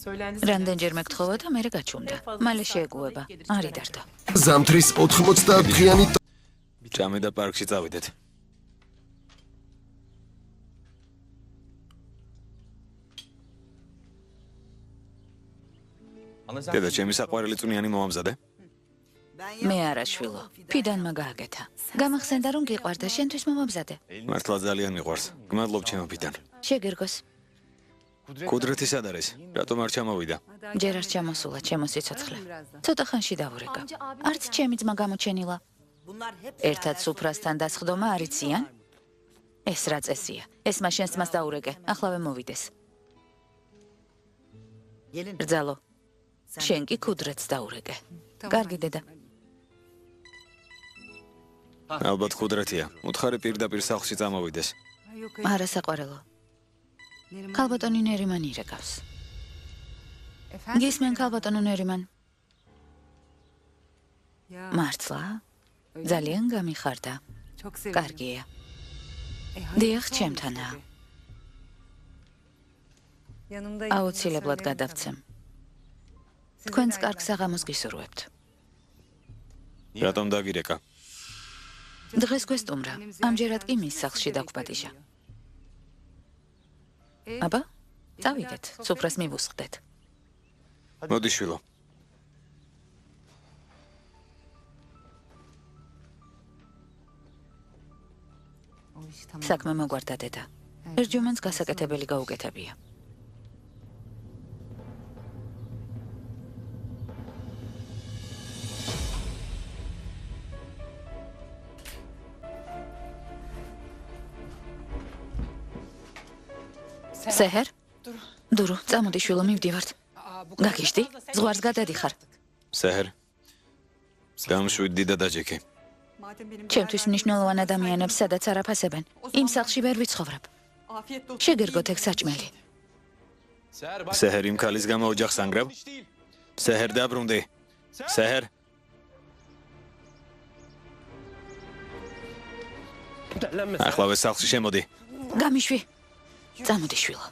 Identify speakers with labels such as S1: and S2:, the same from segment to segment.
S1: რამდენჯერ მეკთხოვა და მერე გაჩუმდა. მალე შეეგუება. არი დარდო.
S2: ზამთრის 90 დღიანი
S3: ჭამე და პარკში წავიდეთ. დედა, ჩემი საყვარელი წვნიანი მოამზადე?
S1: მე არა შვილო. ფიდანმა გააკეთა. გამახსენდა რომ გიყვარდა შენთვის მომამზადე.
S3: მართლა ძალიან მიყვარს. გმადლობ ჩემო ფიდან.
S1: შეგირგოს.
S3: კუდრეთი სად არის? რატომ არ ჩამოვიდა?
S1: ჯერ არ ჩამოსულა ჩემო სიცოცხლე. ცოტა ხანში დავურეკა. არც ჩემი ძმა გამოჩენილა. ერთად სუფრასთან დასხდომა არ იციან? ეს რა წესია? ეს მას შენს ძმას დაურეკე. ახლავე მოვიდეს. ბრძალო. შენ კი კუდრეთს დაურეკე. კარგი დედა.
S3: ალბათ კუდრეთია. უთხარი პირდაპირ სახლში წამოვიდეს.
S1: არა საყვარელო. ქალბატონი ნერიმანი ირეკავს. გისმენ ქალბატონო ნერიმან. მართლა? ძალიან გამიხარდა. კარგია. დიახ, ჩემთანაა. აუცილებლად გადავცემ. თქვენს კარგ საღამოს გისურვებთ.
S3: რატომ დაგირეკა?
S1: დღეს გვესტუმრა. ამჯერად კი მის სახლში დაგვპატიჟა. აბა, წავიდეთ, სუფრას მივუსხდეთ.
S3: მოდი შვილო.
S1: საქმე მოგვარდა დედა. ერჯომანს გასაკეთებელი გაუკეთებია. სეჰერ? დურო, წამოდი შვილო, მივდივართ. გაგიშდი? ზღვარს გადადიხარ.
S3: სეჰერ. გამშვიდ დიდა დაჯექი.
S1: ჩემთვის მნიშვნელოვან ადამიანებს სადაც არ აფასებენ. იმ სახლში ვერ ვიცხოვრებ. შეგერგოთ ეგ საჭმელი.
S3: სეჰერ იმ ქალის გამო ოჯახს ანგრევ? სეჰერ დაბრუნდი. სეჰერ. ახლა სახლში შემოდი.
S1: გამიშვი. წამოდი შვილო.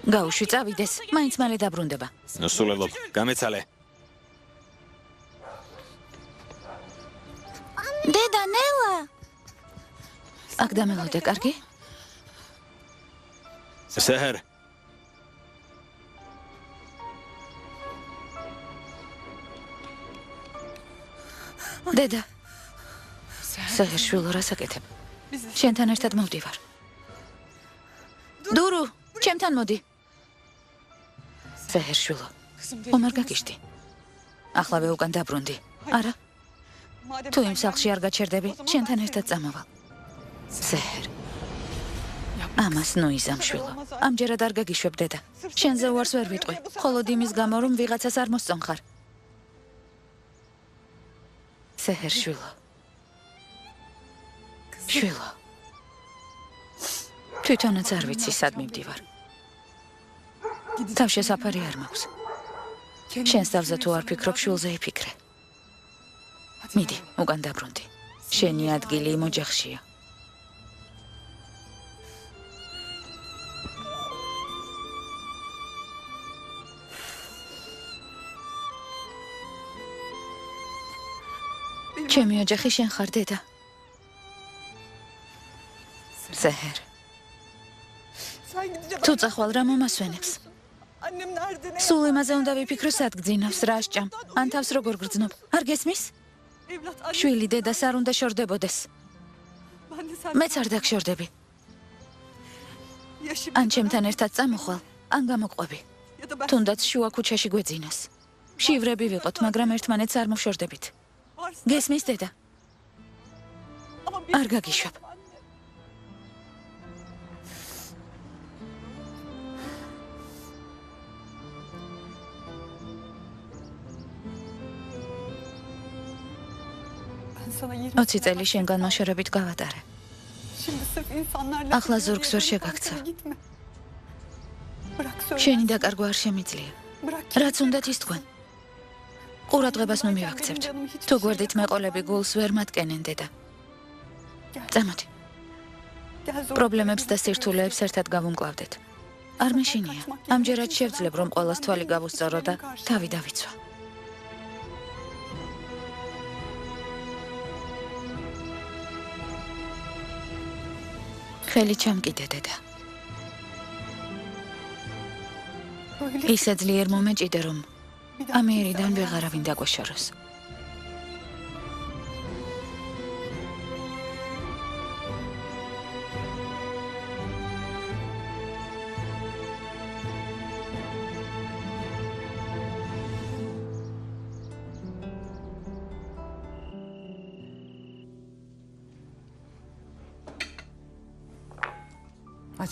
S1: გაუშვი წავიდეს, მაინც მალე დაბრუნდება.
S3: ნუსულელობ, გამეცალე.
S1: დედა ნელა. აქ დამელოდე, კარგი?
S3: სეჰერ.
S1: დედა. სეჰერ შვილო, რას აკეთებ? შენთან ერთად მოვდივარ. დურო, ჩემთან მოდი. სეჰერ შვილო, ომარ გაგიშდი. ახლავე უკან დაბრუნდი. არა. თუ იმ სახლში არ გაჩერდები, შენთან ერთად წამოვალ. სეჰერ. ამას ნუ იზამ შვილო. ამჯერად არ გაგიშვებ დედა. შენზე უარს ვერ ვიტყვი, მხოლოდ იმის გამო, რომ ვიღაცას არ მოსწონხარ. სეჰერ შვილო. შვილო. თვითონაც არ ვიცი სად მივდივარ. თავშესაფარი არ მაქვს. შენს თავზე თუ არ ფიქრობ, შვილზე იფიქრე. მიდი, უკან დაბრუნდი. შენი ადგილი იმ ოჯახშია. ჩემი ოჯახი შენ ხარ დედა. სეჰერ. თუ წახვალ რა მომასვენებს? სულ იმაზე უნდა ვიფიქრო, სად გძინავს, რა სჭამ, ან თავს როგორ გრძნობ. არ გესმის? შვილი დედას არ უნდა შორდებოდეს. მეც არ დაგშორდები. ან ჩემთან ერთად წამოხვალ, ან გამოყვები. თუნდაც შუა ქუჩაში გვეძინოს. შივრები ვიყოთ, მაგრამ ერთმანეთს არ მოვშორდებით. გესმის დედა? არ გაგიშვებ. ოცი წელი შენგან მოშორებით გავატარე. ახლა ზურგს ვერ შეგაქცევ. შენი დაკარგვა არ შემიძლია. რაც უნდათ ის თქვენ. ყურადღებას ნუ მივაქცევთ. თუ გვერდით მეყოლები გულს ვერ მატკენენ დედა. წამოდი. პრობლემებს და სირთულეებს ერთად გავუმკლავდეთ. არ მეშინია. ამჯერად შევძლებ, რომ ყოველას თვალი გავუსწორო და თავი დავიცვა. ხელი ჩამკიდე, დედა. ისე ძლიერ მომეჭიდე, რომ ამიერიდან ვეღარავინ დაგვეშოროს.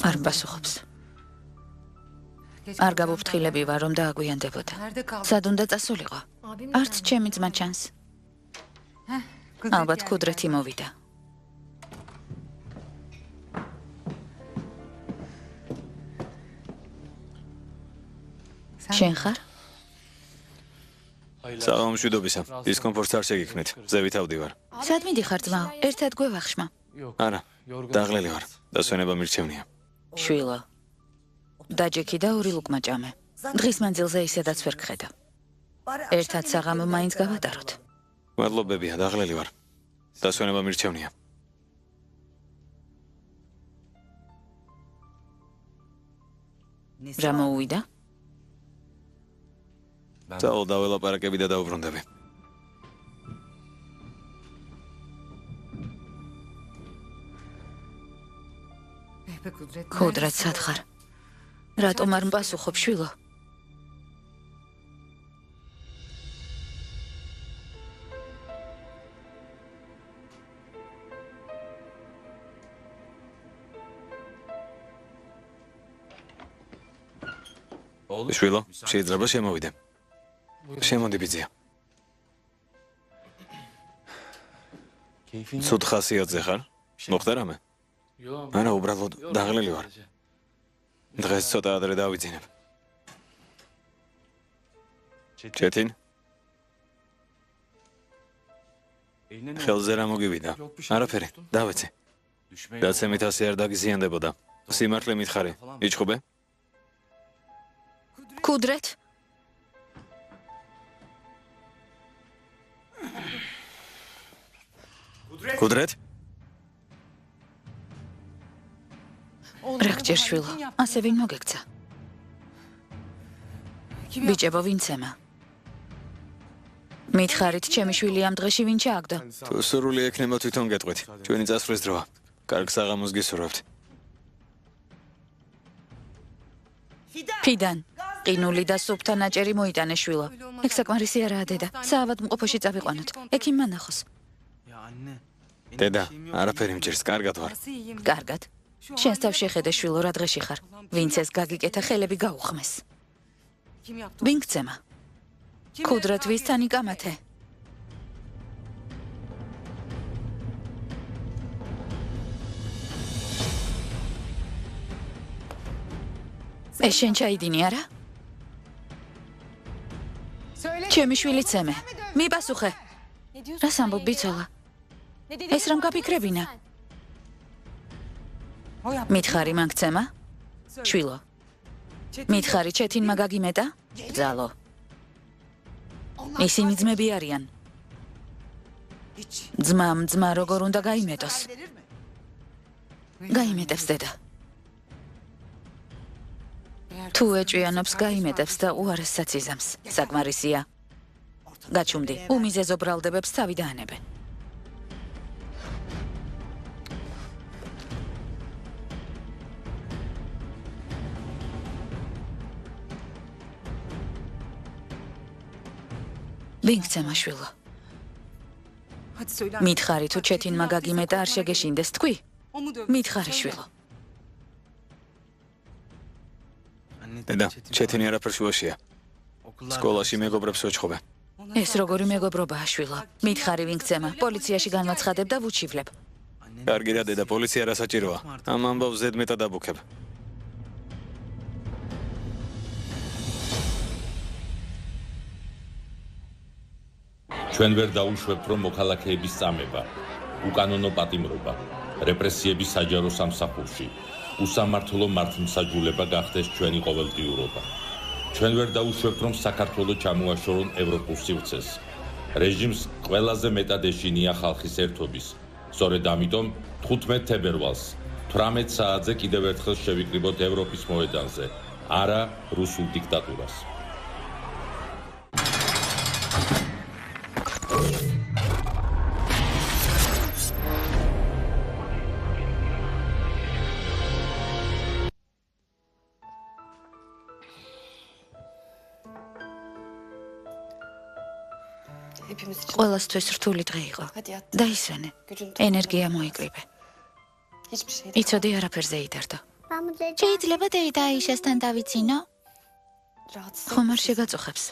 S1: არ პასუხობს. არ გავუფრთხილები ვარ, რომ დააგვიანდებოდა. სად უნდა წასულიყო? არც ჩემი ძმა ჩანს. ალბათ ქუდრეთი მოვიდა. შენ ხარ?
S3: საღამომშვიდობისა. დისკომფორტს არ შეგიქმნით. ზევით ავდივარ.
S1: სად მიდიხარ ძმაო? ერთად გვევახშმა.
S3: არა, დაღლელი ვარ. დასვენება მირჩევნია.
S1: შვილო. დაჯექი და ორი ლუკმაჭამე. დღის მანძილზე ისედაც ვერ გხედა. ერთად საღამო მაინც გავატაროთ.
S3: მადლობებია, დაღლელი ვარ. დასვენება მირჩევნია.
S1: რა მოუვიდა?
S3: ძალო დაველაპარაკები და დაუბრუნდები. ქუდრეთ სად ხარ? რატომ არ მპასუხობ, შვილო? შვილო, შეიძლება შემოვიდე. შემოდი ბიძია. ცუდ ხასიათზე ხარ? მოხდა რამე? არა, უბრალოდ დაღლელი ვარ. დღეს ცოტა ადრე დავიძინებ. ჩეთინ? ხელზე რა მოგივიდა? არაფერი, დავეცე. დაცემით ასე არ დაგიზიანდებოდა. სიმართლე მითხარი, იჩხუბე?
S1: ქუდრეთ?
S3: ქუდრეთ?
S1: რა გჭირ, შვილო? ასე ვინ მოგექცა? ბიჭებო, ვინცემა? მითხარით, ჩემი შვილი ამ დღეში ვინ ჩააგდო?
S3: თუ სურვილი ექნება, თვითონ გეტყვით. ჩვენი წასვლის დროა. კარგ საღამოს გისურვებთ.
S1: ფიდან, ყინული და სუფთა ნაჭერი მოიტანე, შვილო. ეგ საკმარისი არაა, დედა. საავადმყოფოში წავიყვანოთ. ეგ იმ მანახოს.
S3: დედა, არაფერი მჭირს, კარგად ვარ.
S1: კარგად. შენს თავში ხედე, შვილო, რა დღეში ხარ. ვინც ეს გაგიკეთა, ხელები გაუხმეს. ვინ გცემა? ქუდრეთ ვისთან იკამათე? ეს შენ ჩაიდინი, არა? ჩემი შვილი ცემე. მიპასუხე. რას ამბობ, ბიცოლა? ეს რამ გაფიქრებინა? მითხარი მან გცემა? შვილო. მითხარი ჩეთინმა გაგიმეტა? ძალო. ისინი ძმები არიან. ძმა როგორ უნდა გაიმეტოს? გაიმეტებს, დედა. თუ ეჭვიანობს, გაიმეტებს და უარესსაც იზამს. საკმარისია. გაჩუმდი, უმიზეზო ბრალდებებს თავი დაანებენ. ვინ გცემა, შვილო? მითხარი, თუ ჩეთინმა გაგიმეტა, არ შეგეშინდეს, თქვი? მითხარი, შვილო.
S3: დედა, ჩეთინი არაფერ შუაშია. სკოლაში მეგობრებს ვეჩხობე.
S1: ეს როგორი მეგობრობაა, შვილო? მითხარი, ვინ გცემა? პოლიციაში განვაცხადებ და ვუჩივლებ.
S3: კარგი რა, დედა, პოლიცია რა საჭიროა? ამ ამბავს ზედმეტად დაბუქებ.
S4: ჩვენ ვერ დაუშვებთ, რომ მოქალაქეების წამება, უკანონო პატიმრობა, რეპრესიები საჯარო სამსახურში, უსამართლო მართლმსაჯულება გახდეს ჩვენი ყოველდღიურობა. ჩვენ ვერ დაუშვებთ, რომ საქართველოს ჩამოაშორონ ევროპულ სივრცეს. რეჟიმს ყველაზე მეტად ეშინია ხალხის ერთობის. სწორედ ამიტომ 15 თებერვალს 18 საათზე კიდევ ერთხელ შევიკრიბოთ ევროპის მოედანზე, არა რუსულ დიქტატურას.
S1: ყველასთვის რთული დღე იყო. დაისვენე. ენერგია მოიკრიბე. იცოდი არაფერზე იდარდო. შეიძლება დეიდა აიშასთან დავიცინო? ხომ არ შეგაწუხებს.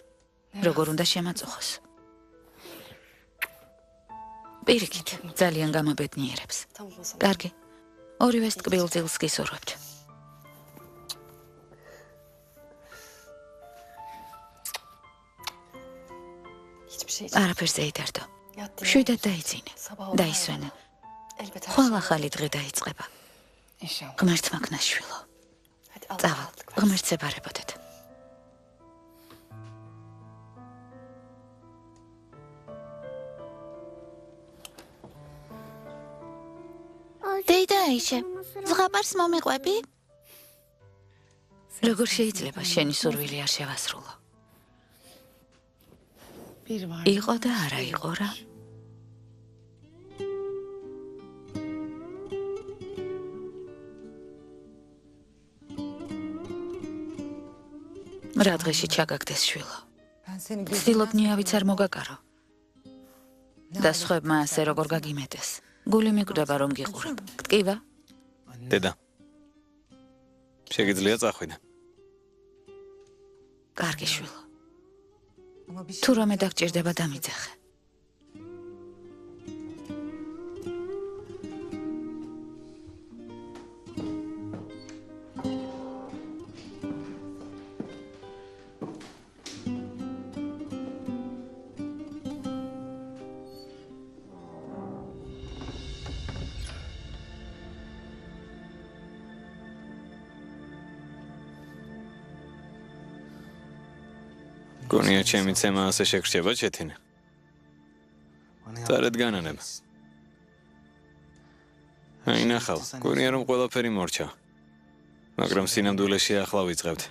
S1: როგორ უნდა შემაწუხოს? პირიქით, ძალიან გამაბედნიერებს. კარგი. ორივეს ტკბილ ძილს გისურვებთ. არაფერზე იდარდო. შვიდად დაიცინე. დაისვენე. ხვალ ახალი დღე დაიწყება. ღმერთმა ქნაშვილო. წავალ, ღმერთს ებარებოდეთ. დეიდა აიშე, ზღაპარს მომიყვები? როგორ შეიძლება შენი სურვილი არ შევასრულო? იყო და არა იყო რა. რა დღეში ჩაგაგდეს შვილო. ვცდილობ ნიავიც არ მოგაკარო. და სხვებმა ასე როგორ გაგიმეტეს. გული მიკვდება რომ გიყურებ. გტკივა?
S3: დედა. შეგიძლია წახვიდე.
S1: კარგი შვილო. თუ რამე დაგჭირდება დამიძახე.
S3: გონია ჩემი ცემა ასე შეგრჩება ჩეთინე. წარეთ განანება. აი ნახავ, გონია რომ ყველაფერი მორჩა. მაგრამ სინამდვილეში ახლა ვიწყებთ.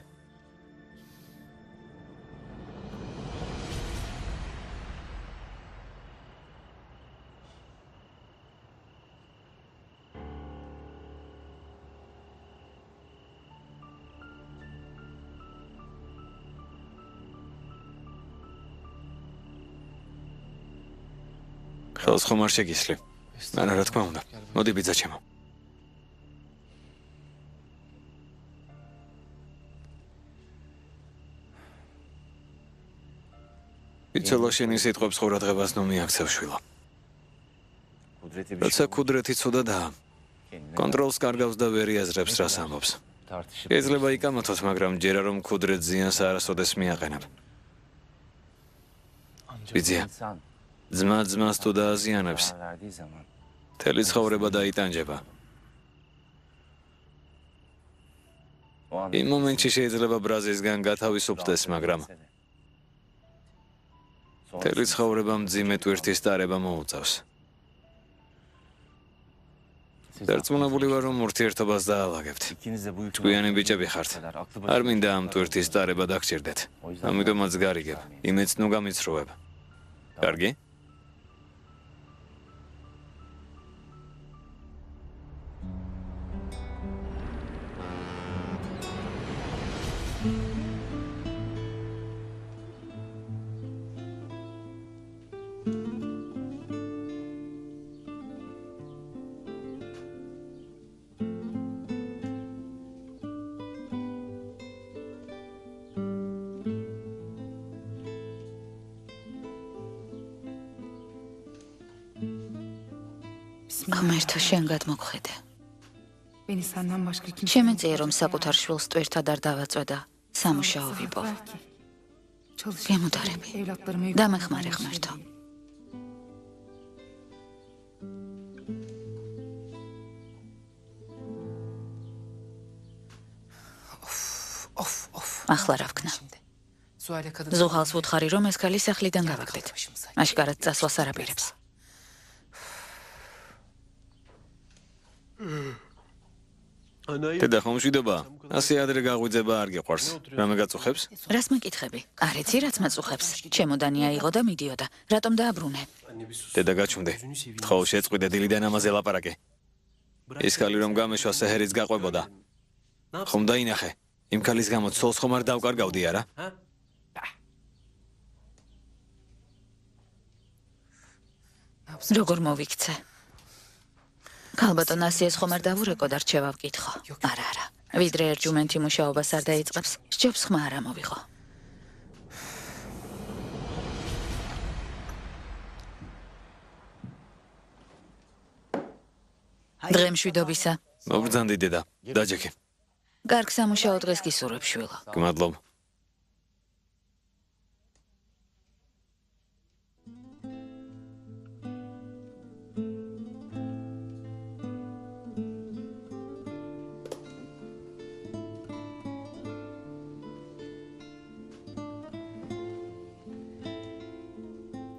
S3: ხელს ხომ არ შეგისლი. არა, რა თქმა უნდა. მოდი ბიძა ჩემო. იცოლა შენი სიტყვებს ყურადღებას ნუ მიაქცევ შვილო. როცა კუდრეთი ცუდადაა, კონტროლს კარგავს და ვერ იაზრებს რას ამბობს. შეიძლება იკამათოს, მაგრამ ჯერა რომ კუდრეთ ზიანს არასოდეს მიაყენებ. ბიძია. ძმას თუ დააზიანებს, მთელი ცხოვრება დაიტანჯება. იმ მომენტში შეიძლება ბრაზისგან გათავისუფლდეს, მაგრამ მთელი ცხოვრება მძიმე ტვირთის ტარება მოუწევს. დარწმუნებული ვარ, რომ ურთიერთობას დაალაგებთ. ჭკვიანი ბიჭები ხართ. არ მინდა ამ ტვირთის ტარება დაგჭირდეთ. ამიტომაც გარიგებ, იმეც ნუ გამიცრუებ. კარგი? ღმერთო, შენ გადმოგხედე. შემეწია, რომ საკუთარ შვილს ტვირთად არ დავაწვედა, სამუშაო ვიპოვ. გემუდარები. დამეხმარე ღმერთო.
S1: ახლა რა ვქნა? ზუღალს ვუთხარი, რომ ეს ქალი სახლიდან გავაგდეთ. აშკარად წასვლას არ აპირებს.
S3: დედა ხომ მშვიდობა? ასე ადრე გაღვიძება არ გიყვარს. რამე გაწუხებს?
S1: რას მეკითხები? არ იცი რაც მაწუხებს. ჩემოდანი აიღო და მიდიოდა. რატომ დააბრუნე?
S3: დედა გაჩვენდე. თხოვ შეწყვიდე დილიდან ამაზე ლაპარაკე. ის ქალი რომ გამეშვა სეჰერიც გაყვებოდა. ხომ დაინახე? იმ ქალის გამო ცოლს ხომ არ დავკარგავდი არა?
S1: როგორ მოვიქცე? ქალბატონ ასიეს ხომ არ დავურეკო და რჩევა ვკითხო. არა. ვიდრე ერჯუმენტი მუშაობას არ დაიწყებს, სჯობს ხმა არ ამოვიღო. დღე მშვიდობისა.
S3: მობრძანდი დედა. დაჯექი.
S1: კარგ სამუშაო დღეს გისურვებ შვილო.
S3: გმადლობ.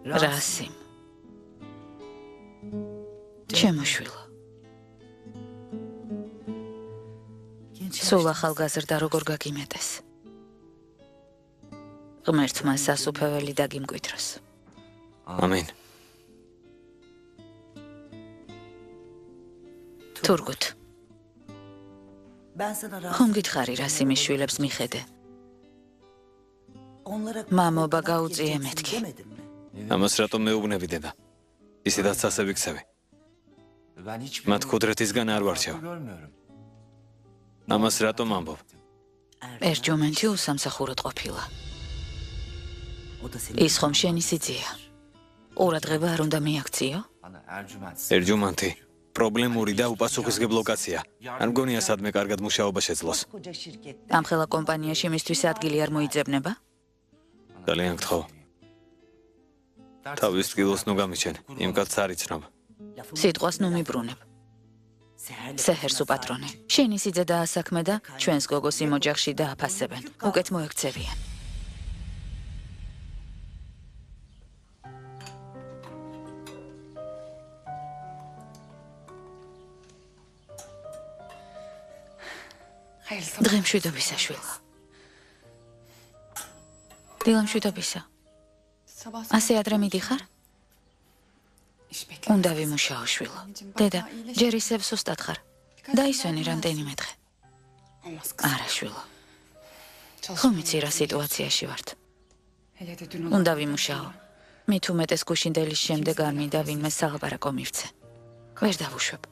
S1: რასიმ. ჩემო შვილო. სულ ახალგაზრდა როგორ გაგიმეტეს. ღმერთმა სასუფეველი დაგიმკვიდროს.
S3: ამინ.
S1: თურგუთ. ხომ გითხარი რასიმის შვილებს მიხედე? მამობა გაუწიე მეთქი.
S3: ამას რატომ მეუბნები დედა? ისედაც ასე ვიქცევი. მათ კუდრეთისგან არ ვარჩევ. ამას რატომ ამბობ?
S1: ერჯუმენტი უსამსახუროდ ყოფილა. ის ხომ შენი სიძია. ყურადღება არ უნდა მიაქციო?
S3: ერჯუმენტი პრობლემური და უპასუხისმგებლო კაცია. არ მგონია სადმე კარგად მუშაობა შეძლოს.
S1: ამხელა კომპანიაში მისთვის ადგილი არ მოიძებნება?
S3: ძალიან გთხოვ. თავის ტკივილს ნუ გამიჩენ. იმ კაცს არ იცნობ.
S1: სიტყვას ნუ მიბრუნებ. სეჰერს უპატრონე. შენი სიძე დაასაქმე და ჩვენს გოგოს იმ ოჯახში დააფასებენ. უკეთ მოექცევიან. დღე მშვიდობისა შვილო. დილა მშვიდობისა. ასე ადრე მიდიხარ? უნდა ვიმუშაო შვილო. დედა, ჯერ ისევ სუსტად ხარ. დაისვენი რამდენიმე დღე. არა შვილო. ხომ იცი რა სიტუაციაში ვართ? უნდა ვიმუშაო. მით უმეტეს გუშინდელის შემდეგ არ მინდა ვინმე სალაპარაკო მივცე. ვერ დავუშვებ.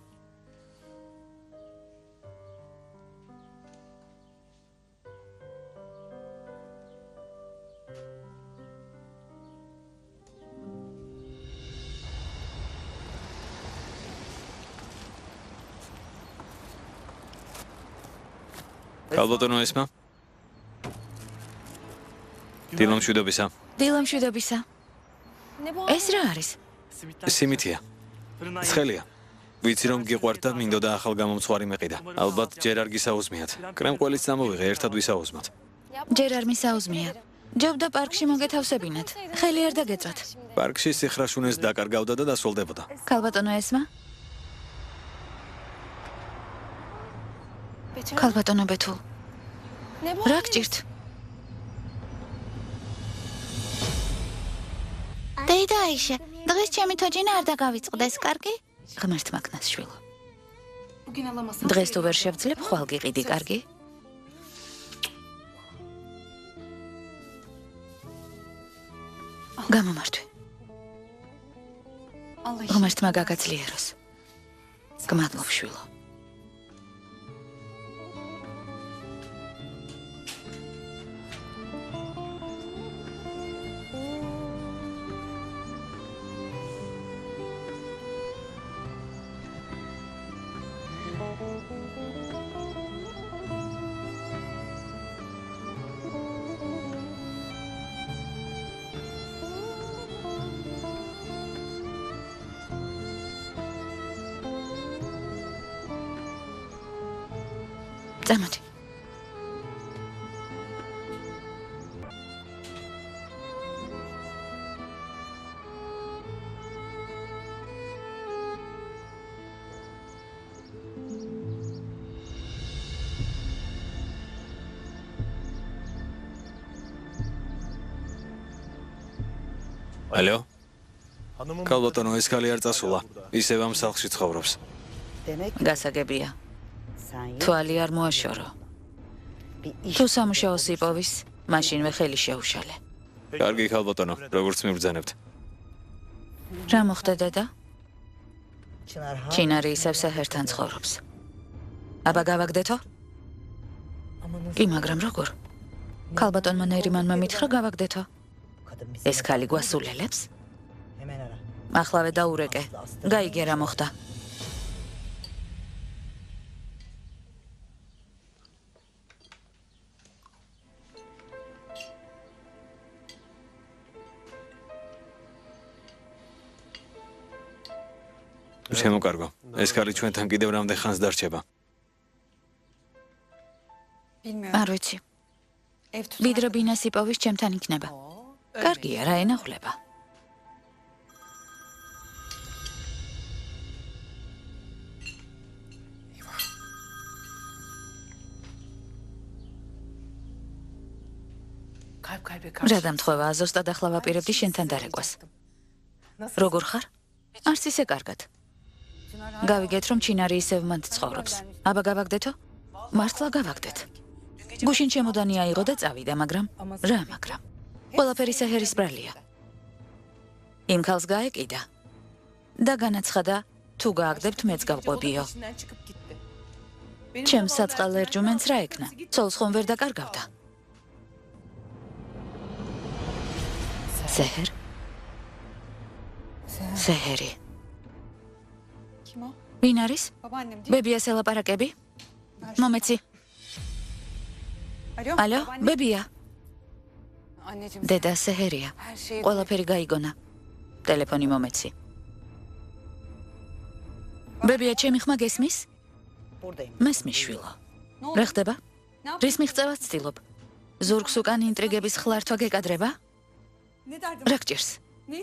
S3: ქალბატონო ესმა? დილა მშვიდობისა.
S1: დილა მშვიდობისა. ეს რა არის?
S3: სიმითია. ცხელია. ვიცი რომ გიყვართ და მინდოდა ახალ გამომცხვარი მეყიდა. ალბათ ჯერ არ გისაუზმიათ. კრემყველიც დამოვიღე, ერთად ვისაუზმოთ.
S1: ჯერ არ მისაუზმია. ჯობდა პარკში მოგეთავსებინათ. ხელი არ დაგეწვათ.
S3: პარკში სიხრაშუნეს დაკარგავდა და დასოლდებოდა.
S1: ქალბატონო ესმა? ქალბატონო ბეთულ. რა გჭირთ? დეიდა აიშა, დღეს ჩემი თოჯინა არ დაგავიწყდეს, კარგი? ღმერთმა ქნას შვილო. დღეს თუ ვერ შევძლებ, ხვალ გიყიდი, კარგი? გამომართვე. ღმერთმა გაგაძლიეროს. გმადლობ შვილო. წამოდი.
S3: ალო? ქალბატონო, ეს ქალი არ წასულა. ისევ ამ სახლში ცხოვრობს.
S1: გასაგებია. თვალი არ მოაშორო. თუ სამუშაოს იპოვის, მაშინვე ხელი შეუშალე.
S3: კარგი ქალბატონო, როგორც მიბრძანებთ.
S1: რა მოხდა დედა? ჩინარი ისევ საჰერთან ცხოვრობს. აბა გავაგდეთო? კი, მაგრამ როგორ? ქალბატონმა ნერიმანმა მითხრა გავაგდეთო. ეს ქალი გვასულელებს? ახლავე დაურეკე. გაიგე რა მოხდა.
S3: შემოკარგო. ეს ქალი ჩვენთან კიდევ რამდენ ხანს დარჩება?
S1: არ ვიცი. ვიდრე ბინას იპოვის ჩემთან იქნება. კარგია, რა ენახულება. რა დამთხოვა, ზუსტად ახლა ვაპირებდი შენთან დარეკვას. როგორ ხარ? არც ისე კარგად. გავიგეთ, რომ ჩინარი ისევ მანდ ცხოვრობს. აბა გავაგდეთო? მართლა გავაგდეთ. გუშინ ჩემოდანი აიღო და წავიდა, მაგრამ რა მაგრამ? ყველაფერი საჰერის ბრალია. იმ ქალს გაეკიდა და განაცხადა, თუ გააგდებთ, მეც გავყვებიო. ჩემს საწყალ ერჯუმენს რა ეკნა? ცოლს ხომ ვერ დაკარგავდა? საჰერ? საჰერი. ვინ არის? ბებიას ელაპარაკები? მომეცი. ალო, ბებია. დედა საჰერია. ყველაფერი გაიგონა. ტელეფონი მომეცი. ბებია, ჩემი ხმა გესმის? მესმის შვილო. რა ხდება? რის მიღწევას ცდილობ? ზურგს უკან ინტრიგების ხლართვა გეკადრება? რა გჭირს?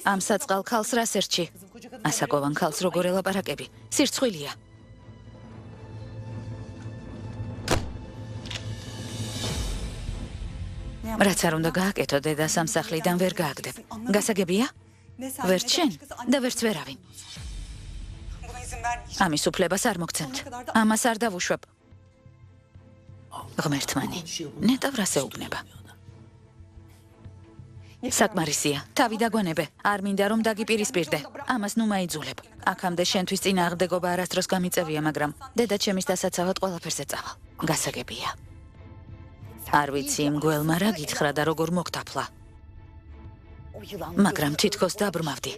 S1: ამ საწყალ ქალს რას ერჩი? ასაკოვან ქალს როგორ ელაპარაკები? სირცხვილია. რაც არ უნდა გააკეთო, დედა სამსახლიდან ვერ გააგდებ. გასაგებია? ვერც შენ და ვერც ვერავინ. ამის უფლებას არ მოგცემთ. ამას არ დავუშვებ. ღმერთმანი, ნეტავ რას ეუბნება? საკმარისია, თავი დაგვანებე. არ მინდა რომ დაგიპირისპირდე. ამას ნუ მაიძულებ. აქამდე შენთვის წინააღმდეგობა არასდროს გამიწევია, მაგრამ დედა ჩემის დასაცავად ყველაფერზე წავალ. გასაგებია. არ ვიცი იმ გველმა რა გითხრა და როგორ მოგთაფლა. მაგრამ თითქოს დაბრმავდი.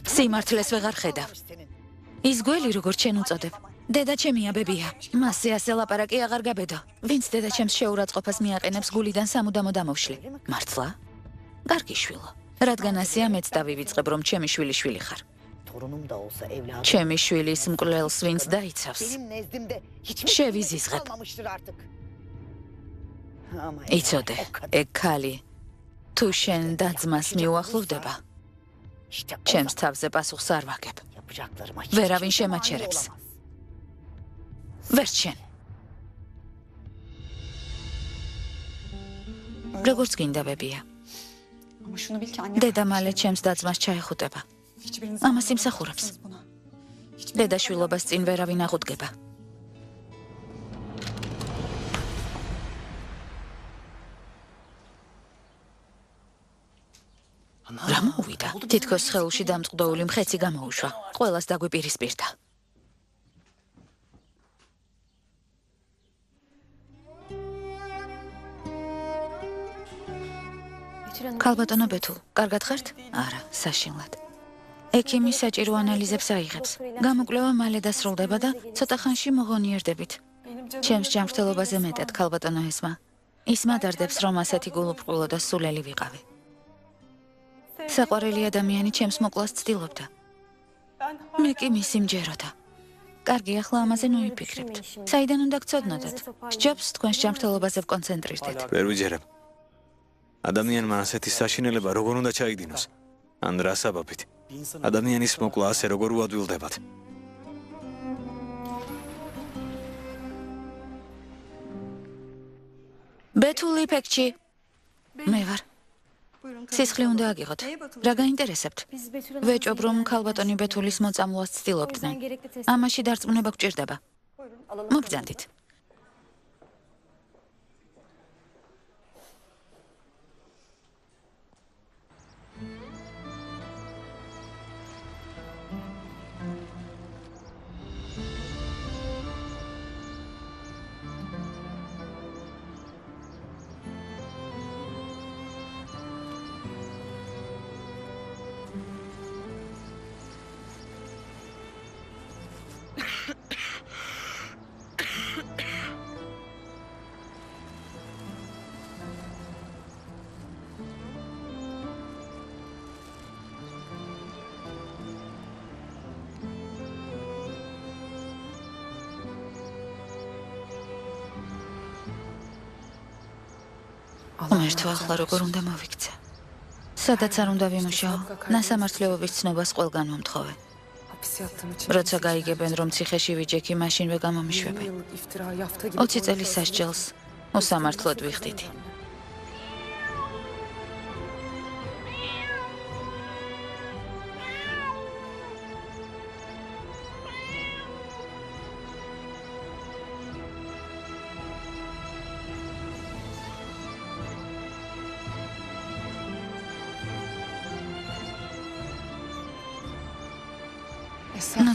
S1: სიმართლეს ვეღარ ხედავ. ის გველი როგორ შენ უწოდებ? დედა ჩემია, ბებია. მასზე ასე ლაპარაკი აღარ გაბედო. ვინც დედა ჩემს შეურაცხყოფას მიაყენებს, გულიდან სამუდამოდ ამოვშლი. მართლა? კარგი შვილო. რადგან ასეა, მეც დავივიწყებ, რომ ჩემი შვილი ხარ. ჩემი შვილის მკვლელს ვინც დაიცავს, შევიზიზღებ. იცოდე, ეგ ქალი თუ შენ და-ძმას მიუახლოვდება, ჩემს თავზე პასუხს არ ვაგებ. ვერავინ შემაჩერებს. ვერც შენ. როგორც გინდა, ბებია. დედა მალე ჩემს და-ძმას ჩაეხუტება. ამას იმსახურებს. დედა შვილობას წინ ვერავინ აღუდგება. რა მოვიდა? თითქოს სხეულში დამწყდოული მხეცი გამოუშვა. ყველას დაგვიპირისპირდა. ქალბატონო ბეთულ, კარგად ხართ? არა, საშინლად. ექიმი საჭირო ანალიზებს აიღებს. გამოკვლევა მალე დასრულდება და ცოტა ხანში მოღონიერდებით. ჩემს ჯანმრთელობაზე მეტად, ქალბატონო ესმა. ის მადარდებს, რომ ასეთი გულუბრყვილო და სულელი ვიყავი. საყვარელი ადამიანი ჩემს მოკლას ცდილობდა. მე კი მისი მჯეროდა. კარგი, ახლა ამაზე ნუ იფიქრებთ. საიდან უნდა გწოდნოდეთ? სჯობს თქვენს ჯანმრთელობაზე ვკონცენტრირდეთ.
S3: ვერ ვიჯერებ. ადამიანმა ასეთი საშინელება როგორ უნდა ჩაიგდინოს? ან რა საბაბით? ადამიანის მოკლა ასე როგორ უადვილდებათ?
S1: ბეთული ფექჩი. მე ვარ. სისხლი უნდა აგიღოთ. რა გაინტერესებთ? ვეჭობ, რომ ქალბატონი ბეთულის მოწამვლას ცდილობდნენ. ამაში დარწმუნება გჭირდება. მობრძანდით. ღმერთო, ახლა როგორ უნდა მოვიქცე? სადაც არ უნდა ვიმუშაო, ნასამართლეობის ცნობას ყველგან მომთხოვე. როცა გაიგებენ, რომ ციხეში ვიჯექი, მაშინვე გამომიშვები. 20 წელი სასჯელს უსამართლოდ ვიხდიდი.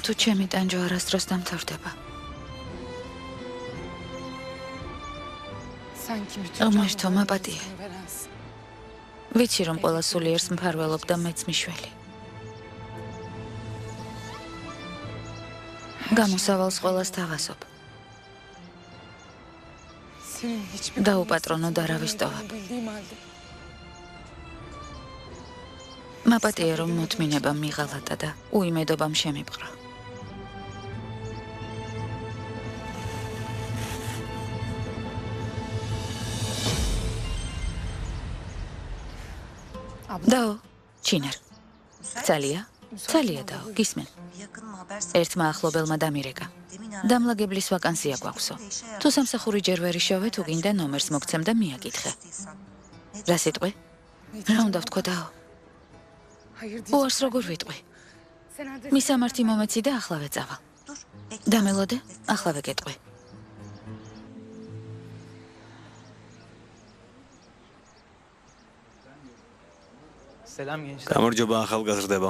S1: თუ ჩემი ტანჯვა არასდროს დამთავრდება. ღმერთო, მაპატიე. ვიცი, რომ ყველა სულიერს მფარველობ და მეც მიშველი. გამოსავალს ყველას თავაზობ. დაუპატრონო და არავის ტოვებ. მაპატიე, რომ მოთმინება მიღალატა და უიმედობამ შემიპყრო. დაო, ჩინარ. ცალია დაო, გისმენ. ერთმა ახლობელმა დამირეკა. დამლაგებლის ვაკანსია გვაქვსო. თუ სამსახური ჯერ ვერ იშოვე, თუ გინდა ნომერს მოგცემ და მიაკითხე. რა სიტყვი? რა უნდა ვთქვა, დაო? უარს როგორ ვიტყვი? მისამართი მომეცი და ახლავე წავალ. დამელოდე, ახლავე გეტყვი.
S3: გამარჯობა, ახალგაზრდებო.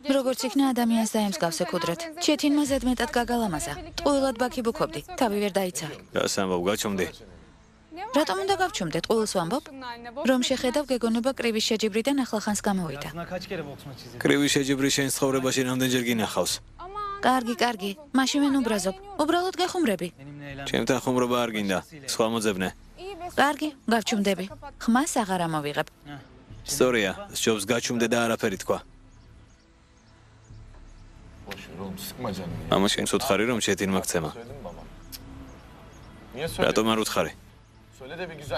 S1: როგორც იქნა ადამიანს დაემსგავსე კუდრეთ. ჩეთინმა ზედმეტად გაგალამაზა. ტყუილად ბაქი ბუქობდი, თავი ვერ დაიცავი.
S3: რას ამბობ, გაჩვმდი?
S1: რატომ უნდა გავჩუმდე? ტყუილს ვამბობ? რომ შეხედავ, გეგონება კრივის შეჯიბრიდან ახლახანს გამოვიდა.
S3: კრივი შეჯიბრი შენ ცხოვრებაში რამდენჯერ გინახავს?
S1: კარგი, მაშინ მენ უბრაზობ. უბრალოდ გეხუმრები.
S3: ჩემთან ხუმრობა არ გინდა. სხვა მოძებნე.
S1: კარგი, გავჩუმდები. ხმას აღარ ამოვიღებ.
S3: სწორია, სჯობს გაჩუმდე და არაფერი თქვა. მამა შენს უთხარი რომ ჩეთინმა გცემა. რატომ არ უთხარი?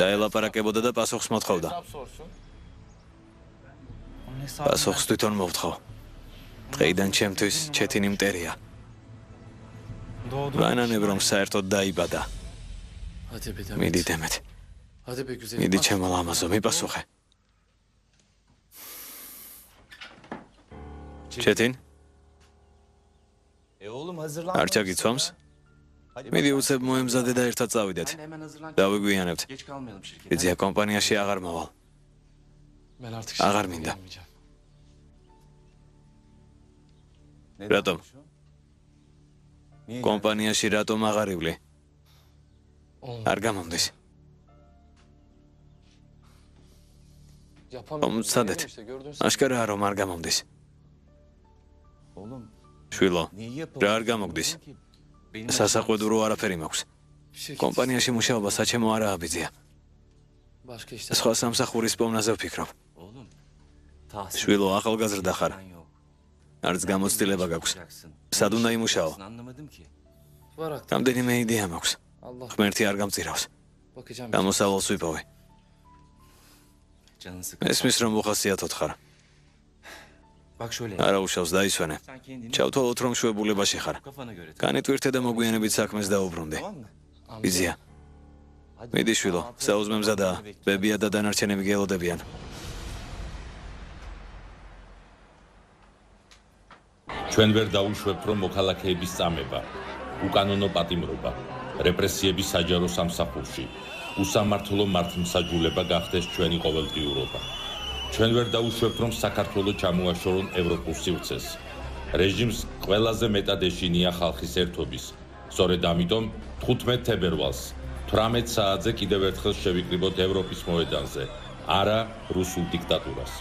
S3: დაელაპარაკებოდა და პასუხს მოთხოვდა. პასუხს თვითონ მოვთხოვ. დღეიდან ჩემთვის ჩეთინი მტერია. ვანანებ რომ საერთოდ დაიბადა. მიდი დემეთ. მიდი ჩემო ლამაზო, მიპასუხე. ჩეთინ? არ ჩაგიცვამს? მიდი უცებ მოემზადე და ერთად წავიდეთ. დავიგვიანებთ. იძია კომპანიაში აღარ მოვალ. აღარ მინდა. რატომ? კომპანიაში რატომ აღარ ივლი? არ გამომდის. მომცადეთ. აშკარაა რომ არ გამომდის. შვილო, რა არ გამოგდის? სასაყვედურო არაფერი მაქვს. კომპანიაში მუშაობა საჩემო არაა ბიძია. სხვა სამსახურის პოვნაზე ვფიქრობ. შვილო, ახალგაზრდა ხარ. არც გამოცდილება გაქვს. სად უნდა იმუშაო? რამდენიმე იდეა მაქვს. ღმერთი არ გამწირავს. გამოსავალს ვიპოვე. ესმის რომ უხასიათოდ ხარ. არა უშავს დაისვენე. ჩავთვალოთ რომ შვებულებაში ხარ. განიტვირთე და მოგვიანებით საქმეს დაუბრუნდე. ბიზია. მიდი შვილო, საუზმე მზადაა. ბებია და დანარჩენები გელოდებიან.
S4: ჩვენ ვერ დაუშვებთ, რომ მოქალაქეების წამება, უკანონო პატიმრობა, რეპრესიები საჯარო სამსახურში, უსამართლო მართლმსაჯულება გახდეს ჩვენი ყოველდღიურობა. ჩვენ ვერ დაუშვებთ, რომ საქართველოს ჩამოაშორონ ევროპულ სივრცეს. რეჟიმს ყველაზე მეტად ეშინია ხალხის ერთობის. სწორედ ამიტომ 15 თებერვალს 18 საათზე კიდევ ერთხელ შევიკრიბოთ ევროპის მოედანზე, არა რუსულ დიქტატურას.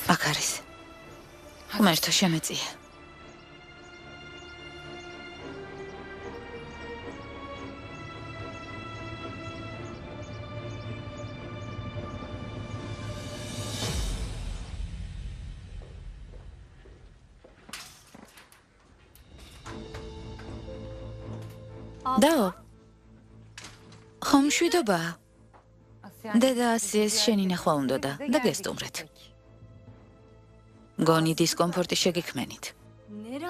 S1: აქ არის. ღმერთო შემეწია. დაო. ხომ მშვიდობაა? დედა ასიეს შენი ნახვა უნდოდა და გესტუმრეთ. გონი დისკომფორტი შეგიქმენით.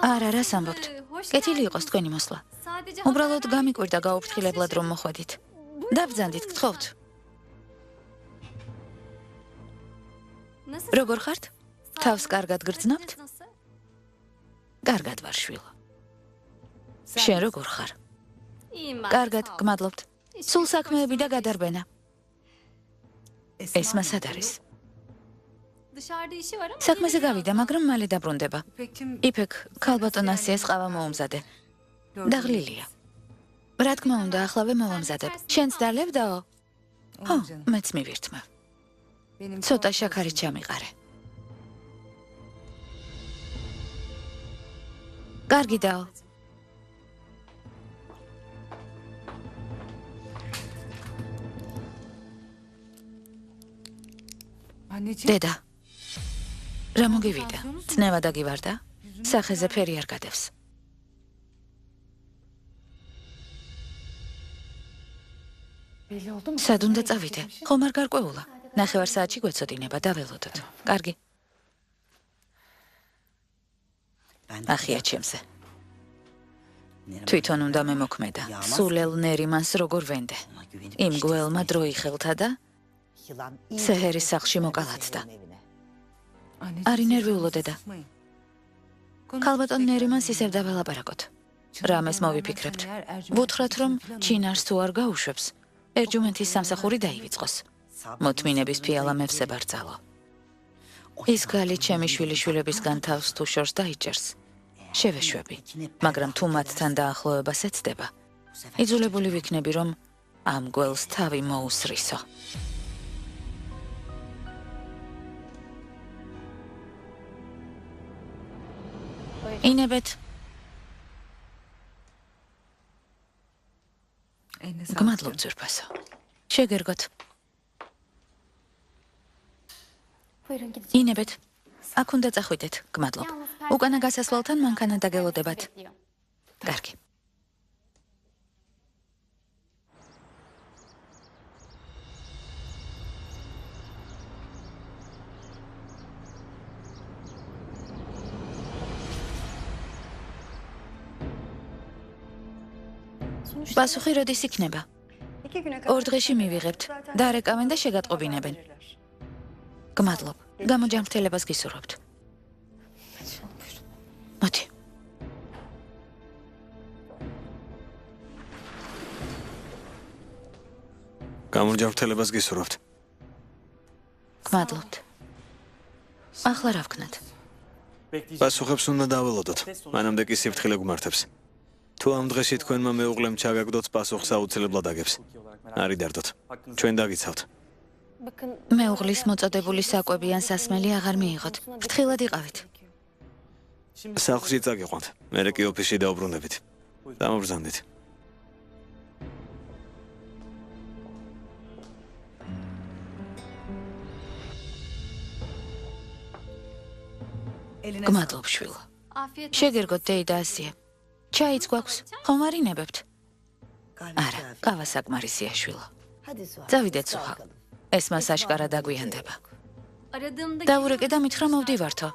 S1: არა, რას ამბობთ? კეთილი იყოს თქვენი მოსვლა. უბრალოდ გამიკვირდა გაუფრთხილებლად რომ მოხვედით. დაბრძანდით, გთხოვთ. როგორ ხართ? თავს კარგად გრძნობთ? კარგად ვარ, შვილო. შენ როგორ ხარ? კარგად, გმადლობთ. სულ საქმეები და გადარბენა. ეს მასად არის. საქმეზე გავიდა, მაგრამ მალე დაბრუნდება. იფექ, ქალბატონ ასიეს ყავა მოუმზადე. დაღლილია. რა თქმა უნდა, ახლავე მოვამზადებ. შენც დალებდაო? ხო, მეც მივირთმევ. ცოტა შაქარით ჩამიყარე. კარგი დაო. დედა. რა მოგივიდა? წნევა დაგივარდა? სახეზე ფერი არ გადევს. სად უნდა წავიდე? ხომ არ გარკვეულა? ნახევარ საათში გვეცოდინება, დაველოდოთ. კარგი. ახია ჩემზე. თვითონ უნდა მემოქმედა. სულელ ნერიმანს როგორ ვენდე. იმ გველმა დრო იხელთა და სეჰერის სახლში მოკალათდა. არი ნერვიულო დედა. ქალბატონ ნერიმანს ისევ დაველაპარაკოთ. რამეს მოვიფიქრებთ. ვუთხრათ, რომ ჩინარს თუ არ გაუშვებს, ერჯუმენტის სამსახური დაივიწყოს. მოთმინების ფიალა მევსე ბრძალო. ის გალი ჩემი შვილიშვილებისგან თავს თუ შორს დაიჭერს. შევეშვები, მაგრამ თუ მათთან დაახლოებას ეცდება, იძულებული ვიქნები, რომ ამ გველს თავი მოუსრისო. ინებეთ. გმადლობ ძვირფასო. შეგერგოთ. ინებეთ. აქ უნდა წახვიდეთ, გმადლობ. უკანა გასასვლელთან მანქანა დაგელოდებათ. კარგი. პასუხი როდის იქნება? 2 დღეში მივიღებთ. დარეკავენ და შეგატყობინებენ. გმადლობ. გამოჯანმრთელებას გისურვებთ. მოდი.
S3: გამარჯვებას გისურვებთ.
S1: გმადლობთ. ახლა რა ვქნათ?
S3: პასუხებს უნდა დაველოდოთ. მანამდე კი სიფრთხილე გმართებს. თუ ამ დღეში თქვენმა მეუღლემ ჩაგაგდოთ პასუხს აუცილებლად აგებს. არ იდარდოთ. ჩვენ დაგიცავთ.
S1: მეუღლის მოწოდებული საკვები ან სასმელი აღარ მიიღოთ. ფრთხილად იყავით.
S3: სახლში წაგიყვანთ. მერე კი ოფისში დაუბრუნდებით. დამობრძანდით.
S1: გმადლობ შვილო. შეგერგოთ დეიდა ასია. ჩაიც გვაქვს, ხომ არ ინებებთ? არა, კავა საკმარისია შვილო. წავიდეთ სუხა. ეს მას აშკარა დაგვიანდება. დაურეკე და მითხრა მოვდივართო.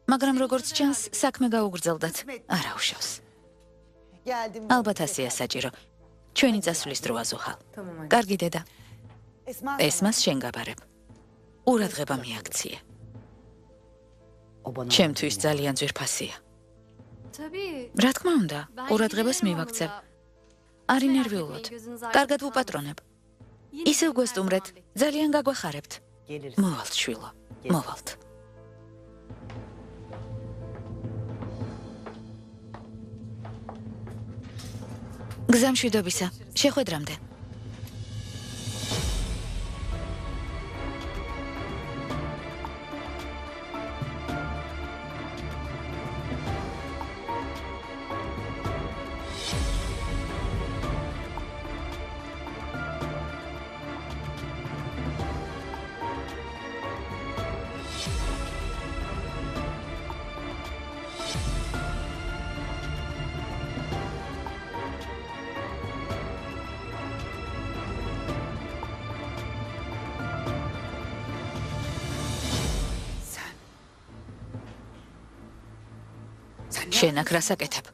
S1: მაგრამ როგორც ჩანს, საქმე გაუგრძელდათ. არა უშავს. ალბათ ასია საჭირო. ჩვენი წასვლის დროა ზუხალ. კარგი დედა. ეს მას შენ გაბარებ. ყურადღება მიაქციე. ჩემთვის ძალიან ძვირფასია. რა თქმა უნდა, ყურადღებას მივაქცევ. არ ინერვიულოთ. კარგად ვუპატრონებ. ისევ გვესტუმრეთ, ძალიან გაგვახარებთ. მოვალთ შვილო, მოვალთ. გზამშვიდობისა, შეხვედრამდე. შენ აქ რას აკეთებ?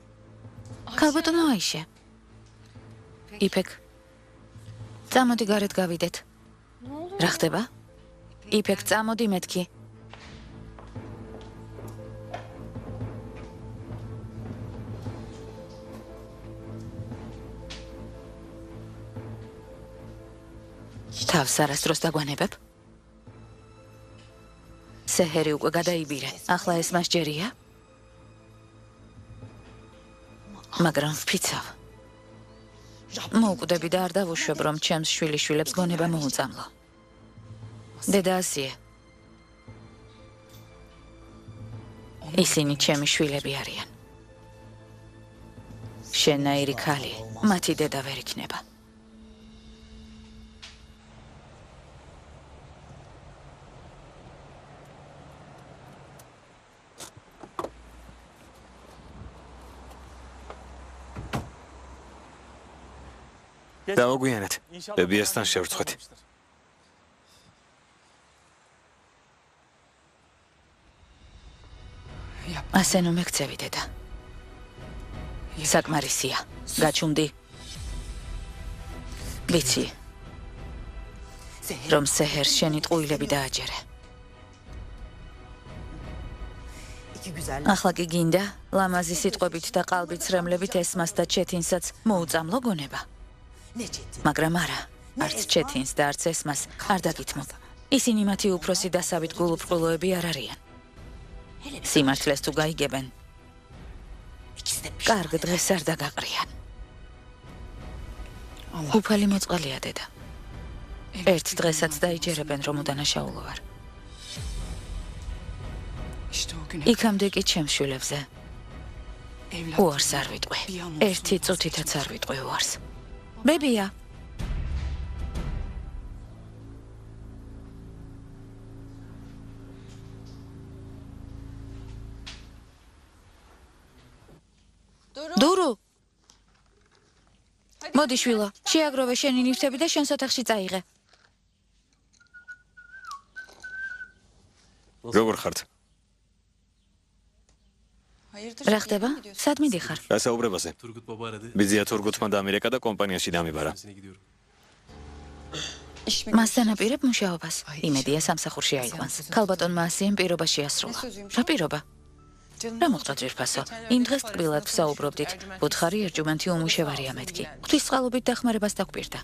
S1: ქალბატონო აიშე. იფეკ. წამოდი გარეთ გავიდეთ. რა ხდება? იფეკ, წამოდი მეთქი. თავს არასდროს დაგვანებებ? სეჰერი უკვე გადაიბირე. ახლა ეს მას ჯერია? მაგრამ ვფიცავ. მოუკვდები და არ დავუშვებ, რომ ჩემს შვილიშვილებს გონება მოუწამლო. დედა ასიე. ისინი ჩემი შვილები არიან. შენაირი ქალი, მათი დედა ვერ იქნება.
S3: დავაგვიანეთ. ბებიასთან შევრცხვით.
S1: ასე ნუ მეკცევი დედა. საკმარისია. გაჩუმდი. ვიცი. რომ სეჰერს შენი ტყუილები დააჯერე. ახლა კი გინდა ლამაზი სიტყვებით და ყალბიცრემლებით ესმას და ჩეთინსაც მოუწამლო გონება. მაგრამ არა, არც ჩეთინს და არც ესმას არ დაგითმობ. ისინი მათი უფროსი დასავით გულუბრყვილოები არ არიან. სიმართლეს თუ გაიგებენ, კარგ დღეს არ დაგაყრიან. უფალი მოწყალია დედა. ერთ დღესაც დაიჯერებენ, რომ უდანაშაულო ვარ. იქამდე კი ჩემს შვილებზე უარს არ ვიტყვი. ერთი წუთითაც არ ვიტყვი უარს. ბებია. დურო. მოდი შვილო, შეაგროვე შენი ნივთები და შენს ოთახში წაიღე.
S3: როგორ ხართ?
S1: რა ხდება? სად მიდიხარ?
S3: გასაუბრებაზე. ბიზია თურგუთმა დაამირეკა და კომპანიაში დამიბარა.
S1: მასთან აპირებ მუშაობას. იმედია სამსახურში აიყვანს. ქალბატონმა ასიემ პირობა შეასრულა. რა პირობა? რა მოხდა ძვირფასო? იმ დღეს ტკბილად ვსაუბრობდით. ვუთხარი ერჯუმენთი უმუშევარია მეთქი. ღვთისწყალობით დახმარებას დაგპირდა.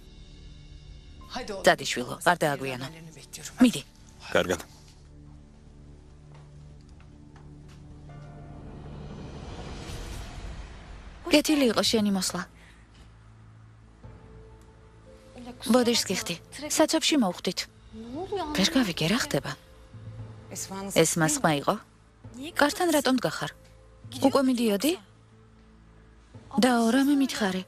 S1: დადიშვილო, არ დააგვიანო. მიდი.
S3: კარგად.
S1: კეთილი იყო შენი მოსვლა. ბოდიშს გიხდი. საცობში მოვხვდით. ვერ გავიგე, რა ხდება? ეს მასხმა იყო? კართან რატომ დგახარ? უკვე მიდიოდი? დაო, რამე მითხარი?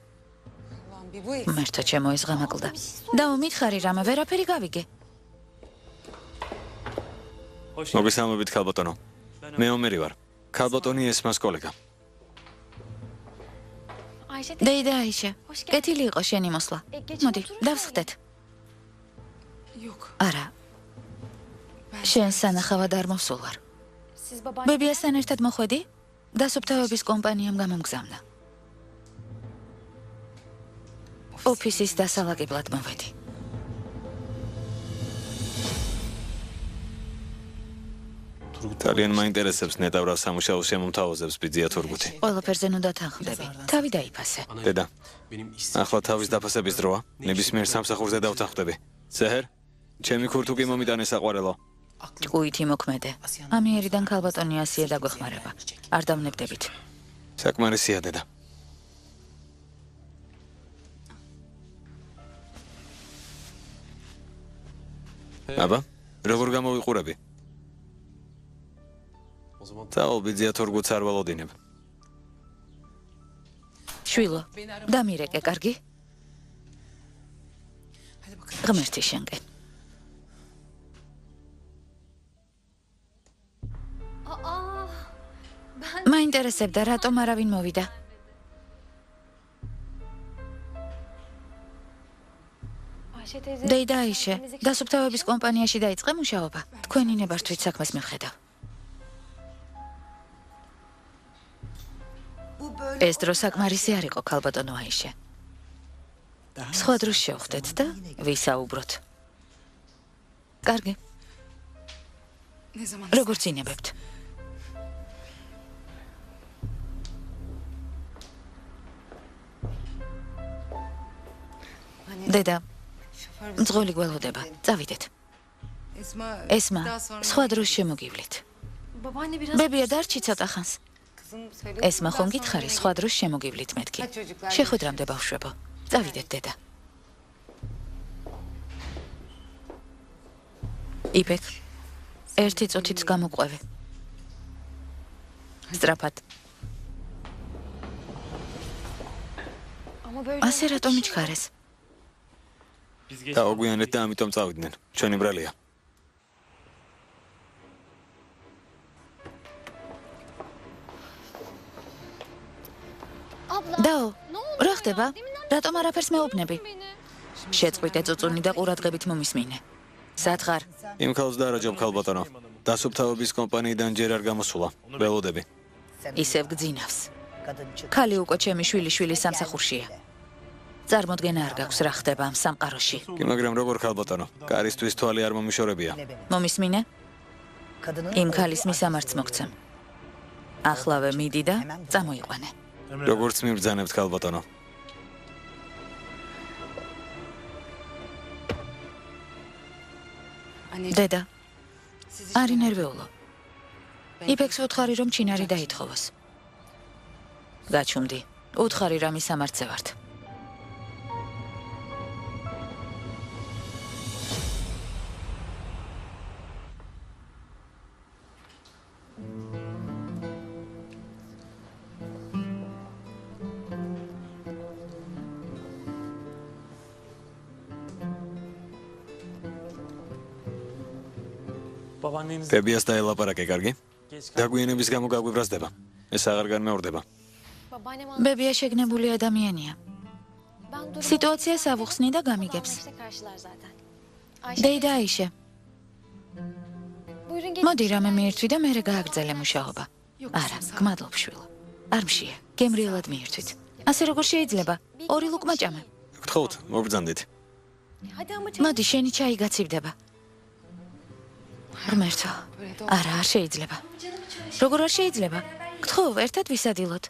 S1: მერტო ჩემო ეს ღამაკლდა. დაო, მითხარი რამე, ვერაფერი გავიგე.
S3: მოგესალმებით, ქალბატონო. მე ომერი ვარ. ქალბატონი ესმას კოლეგა.
S1: დეიდა აიშა, კეთილი იყო შენი მოსვლა. მოდი, დავსხდეთ. არა. შენ სანახავად არ მოსულ ვარ. ბებიასთან ერთად მოხვედი? დასუფთავების კომპანიამ გამომგზავნა. ოფისის დასალაგებლად მოვედი.
S3: ძალიან მაინტერესებს ნეტავრა სამუშაო შემომთავაზებს ბიძია თურგუთი.
S1: ყველაფერზე ნუ დათანხმდები. თავი დაიფასე.
S3: დედა, ახლა თავის დაფასების დროა. ნებისმიერ სამსახურზე დავთანხმდები. ზეჰერ, ჩემი ქურთუკი მომიტანე საყვარელო.
S1: ჭკუითი მოქმედე. ამიერიდან ქალბატონი ასია დაგვეხმარება. არ დავნებდებით.
S3: საკმარისია, დედა. აბა, როგორ გამოვიყურები? თაო ბიძია თურგუთს არ ვალოდინებ.
S1: შვილო, დამირეკე, კარგი? ღმერთი შენკენ. მაინტერესებდა, რატომ არავინ მოვიდა? დეიდა აიშე, დასუფთავების კომპანიაში დაიწყე მუშაობა. თქვენი ნებართვით საქმეს მივხედავ. ეს დრო საკმარისი არ იყო, ქალბატონო აიშე. სხვა დროს შევხვდეთ და ვისაუბროთ. კარგი. როგორც ინებებთ. დედა, მძღოლი გველოდება. წავიდეთ. ესმა, სხვა დროს შემოგივლით. ბებია დარჩი ცოტა ხანს. ესმა ხომ გითხარი, სხვა დროს შემოგივლით მეთქი. შეხვედრამდე ბავშვებო. წავიდეთ, დედა. იპეკ, ერთი წუთიც გამოყვევე. სწრაფად. ასე რატომ იჩქარეს?
S3: დააგვიანეთ და ამიტომ წავიდნენ. ჩვენი ბრალია.
S1: დაო, რა ხდება? რატომ არაფერს მეუბნები? შეწყვიტე წუწუნი და ყურადღებით მომისმინე. სათხარ.
S3: იმ ქალს დაარაჯობ, ქალბატონო. დასუფთავების კომპანიიდან ჯერ არ გამოსულა. ველოდები.
S1: ისევ გძინავს. ქალი უკვე ჩემი შვილიშვილის სამსახურშია. წარმოდგენა არ გაქვს რა ხდება ამ სამყაროში.
S3: კი, მაგრამ როგორ, ქალბატონო? კარისთვის თვალი არ მომიშორებია.
S1: მომისმინე? იმ ქალის მისამართს მოგცემ. ახლავე მიდი და წამოიყვანე.
S3: როგორც მიბრძანებთ, ქალბატონო.
S1: დედა, არ ინერვეულო. იფექს უთხარი, რომ ჩინარი დაითხოვოს. გაჩუმდი, უთხარი რა მისამართზე ვართ.
S3: ბებიას დაელაპარაკე, კარგი? დაგვიანების გამო გაგვიბრაზდება. ეს აღარ განმეორდება.
S1: ბებია შეგნებული ადამიანია. სიტუაციას ავუხსნი და გამიგებს. დეიდა აიშე. მოდი რამე მიირთვი და მერე გააგრძელე მუშაობა. არა, გმადლობ შვილო. არ მშია, გემრიელად მიირთვით. ასე როგორ შეიძლება? ორი ლუკმა ჭამე.
S3: გთხოვთ, მოგბრძანდით.
S1: მოდი, შენი ჩაი გაცივდება. ღმერთო, არა, არ შეიძლება. როგორ არ შეიძლება? გთხოვ, ერთად ვისადილოთ.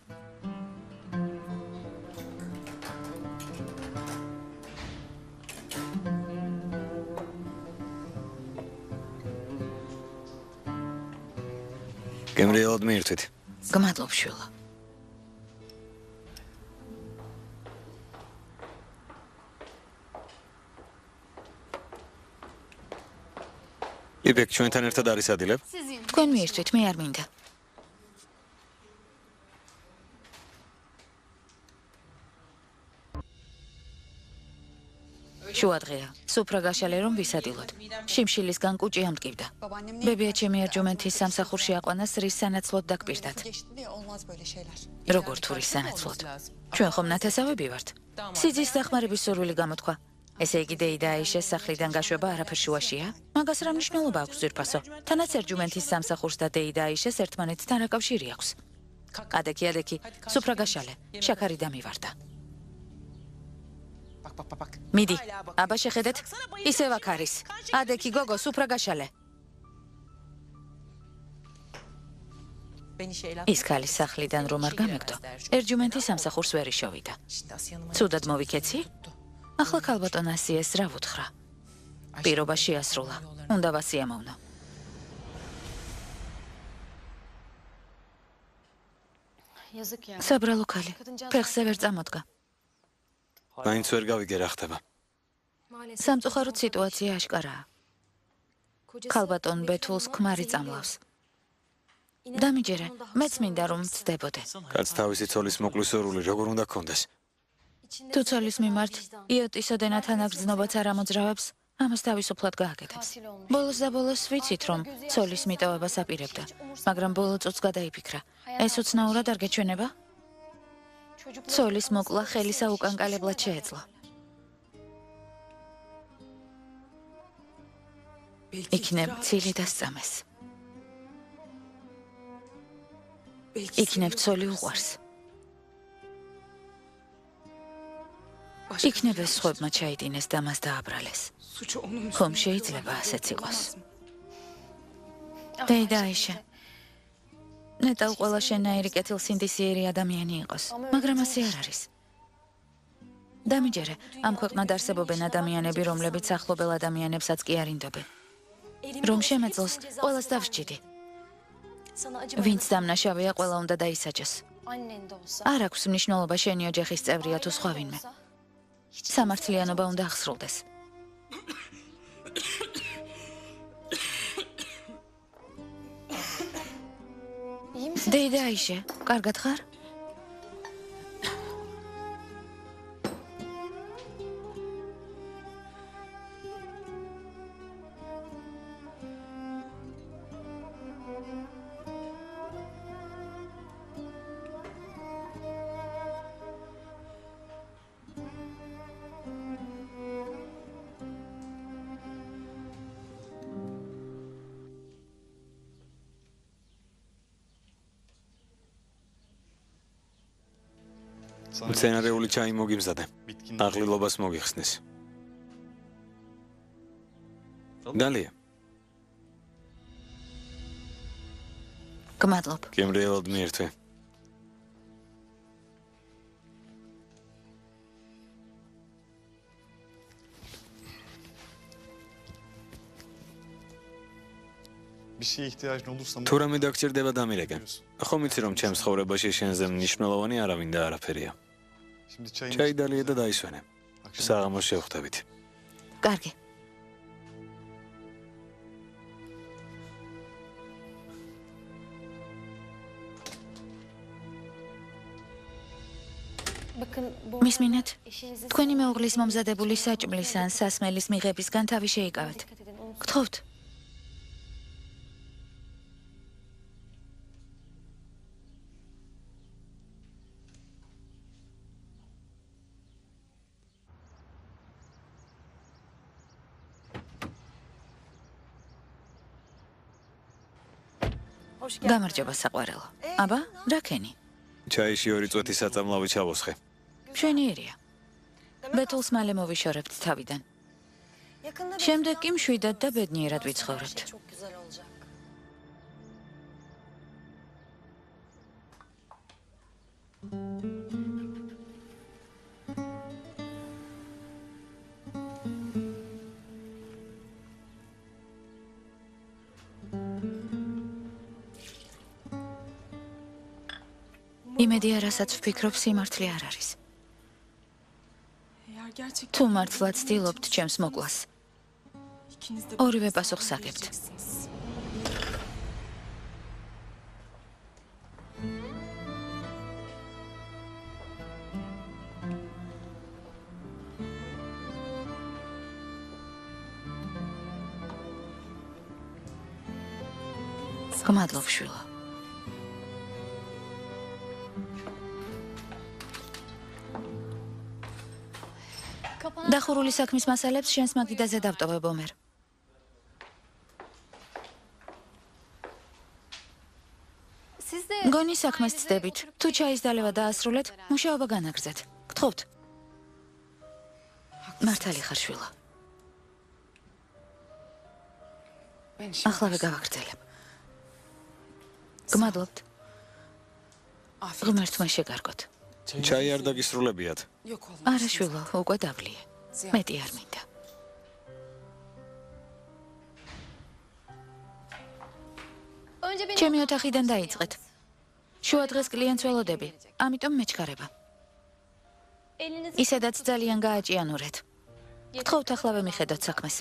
S3: გემრიელად მიირთვით.
S1: გმადლობ, შვილო.
S3: იბეკ ჩვენთან ერთად არის ადილებ?
S1: თქვენ მიირთვით, მე არ მინდა. შუადღეა, სუფრა გაშალე რომ ვისადილოთ. შიმშილისგან კუჭი ამტკივდა. ბებია ჩემი ერჯუმენთის სამსახურში აყვანა სრის სანაცვლოდ დაგპირდათ. როგორ თუ რის სანაცვლოდ? ჩვენ ხომ ნათესავები ვართ. სიძის დახმარების სურვილი გამოთქვა. ესე იგი დეიდა აიშეს სახლიდან გაშვება არაფერ შუაშია? მაგას რა მნიშვნელობა აქვს ძვირფასო? თანაც ერჯუმენთის სამსახურს და დეიდა აიშეს ერთმანეთთან რა კავშირი აქვს? ადექი, სუფრა გაშალე, შაქარი დამივარდა. მიდი, აბა შეხედეთ, ისევ აქ არის. ადექი, გოგო, სუფრა გაშალე. ის ქალის სახლიდან რომ არ გამეგდო, ერჯუმენთის სამსახურს ვერ იშოვიდა. ცუდად მოვიქეცი? ახლა ქალბატონ ასიეს რა ვუთხრა? პირობა შეასრულა, უნდა ვასიამოვნო. საბრალო ქალი, ფეხზე ვერ წამოდგა.
S3: მაინც ვერ გავიგე რა ხდება.
S1: სამწუხაროდ სიტუაცია აშკარაა. ქალბატონ ბეთულს ქმარი წამლავს. დამიჯერე, მეც მინდა რომ ვწდებოდე.
S3: კაც თავისი ცოლის მოკლის სურვილი როგორ უნდა გქონდეს?
S1: თუ ცოლის მიმართ იოტისოდენა თანაგრძნობაც არ ამოძრავებს, ამას თავისუფლად გააკეთებს. ბოლოს და ბოლოს ვიცით, რომ ცოლის მიტოვებას აპირებდა, მაგრამ ბოლო წუთს გადაიფიქრა. ეს უცნაურად არ გეჩვენება? ცოლის მოკლა ხელისა უკანკალებლად შეეძლო. იქნებ ცილი დასწამეს. იქნებ ცოლი უყვარს. იქნებ ეს სხვებმა ჩაიდინეს და მას დააბრალეს. ხომ შეიძლება ასეც იყოს? დეიდა აიშე. ნეტავ ყველა შენაირი კეთილსინდისიერი ადამიანი იყოს, მაგრამ ასე არ არის. დამიჯერე, ამ ქვეყნად არსებობენ ადამიანები, რომლებიც ახლობელ ადამიანებსაც კი არ ინდობენ. რომ შემეძლოს, ყველას დავსჯიდი. ვინც დამნაშავეა, ყველა უნდა დაისაჯოს. არ აქვს მნიშვნელობა შენი ოჯახის წევრია თუ სხვა ვინმე. სამართლიანობა უნდა აღსრულდეს. დეიდა აიშე, კარგად ხარ?
S3: მცენარეული ჩაი მოგიმზადე. აღლილობას მოგიხსნის. დალია.
S1: გმადლობ.
S3: გემრიელად მიირთვი. თუ რამე დაგჭირდება დამირეკე. ხომ იცი რომ ჩემს ცხოვრებაში შენზე მნიშვნელოვანი არავინ და არაფერია. ჩაიდალია და დაისვენე. საღამოს შევხვდებით.
S1: კარგი. მისმინეთ, თქვენი მეუღლის მომზადებული საჭმლის ან სასმელის მიღებისგან თავი შეიკავეთ. გთხოვთ. გამარჯობა საყვარელო. აბა, რა ქენი?
S3: ჩაიში 2 წუთი საწამლავი ჩავოსხე.
S1: მშვენიერია. ბეთულს მალე მოვიშორებთ თავიდან. შემდეგ კი მშვიდად და ბედნიერად ვიცხოვრებთ. იმედი რასაც ვფიქრობ, სიმართლე არ არის. თუ მართლაც ცდილობთ ჩემს მოკლას, ორივე პასუხს აგებთ. გმადლობ, შვილო. დახურული საქმის მასალებს შენს მაგიდაზე დავტოვებ, ომერ. გონი საქმეს ცდებით. თუ ჩაის დალევა დაასრულეთ, მუშაობა განაგრძეთ. გთხოვთ. მართალი ხარ, შვილო. ახლა გავაგრძელებ. გმადლობთ. ღმერთმა შეგარგოთ.
S3: ჩაი არ დაგისრულებიათ.
S1: არა, შვილო, უკვე დავლია. მეტი არ მინდა. ჩემი ოთახიდან დაიწყეთ. შუა დღეს კლიენტს ველოდები, ამიტომ მეჩქარება. ისედაც ძალიან გააჭიანურეთ. გთხოვთ ახლავე მიხედოთ საქმეს.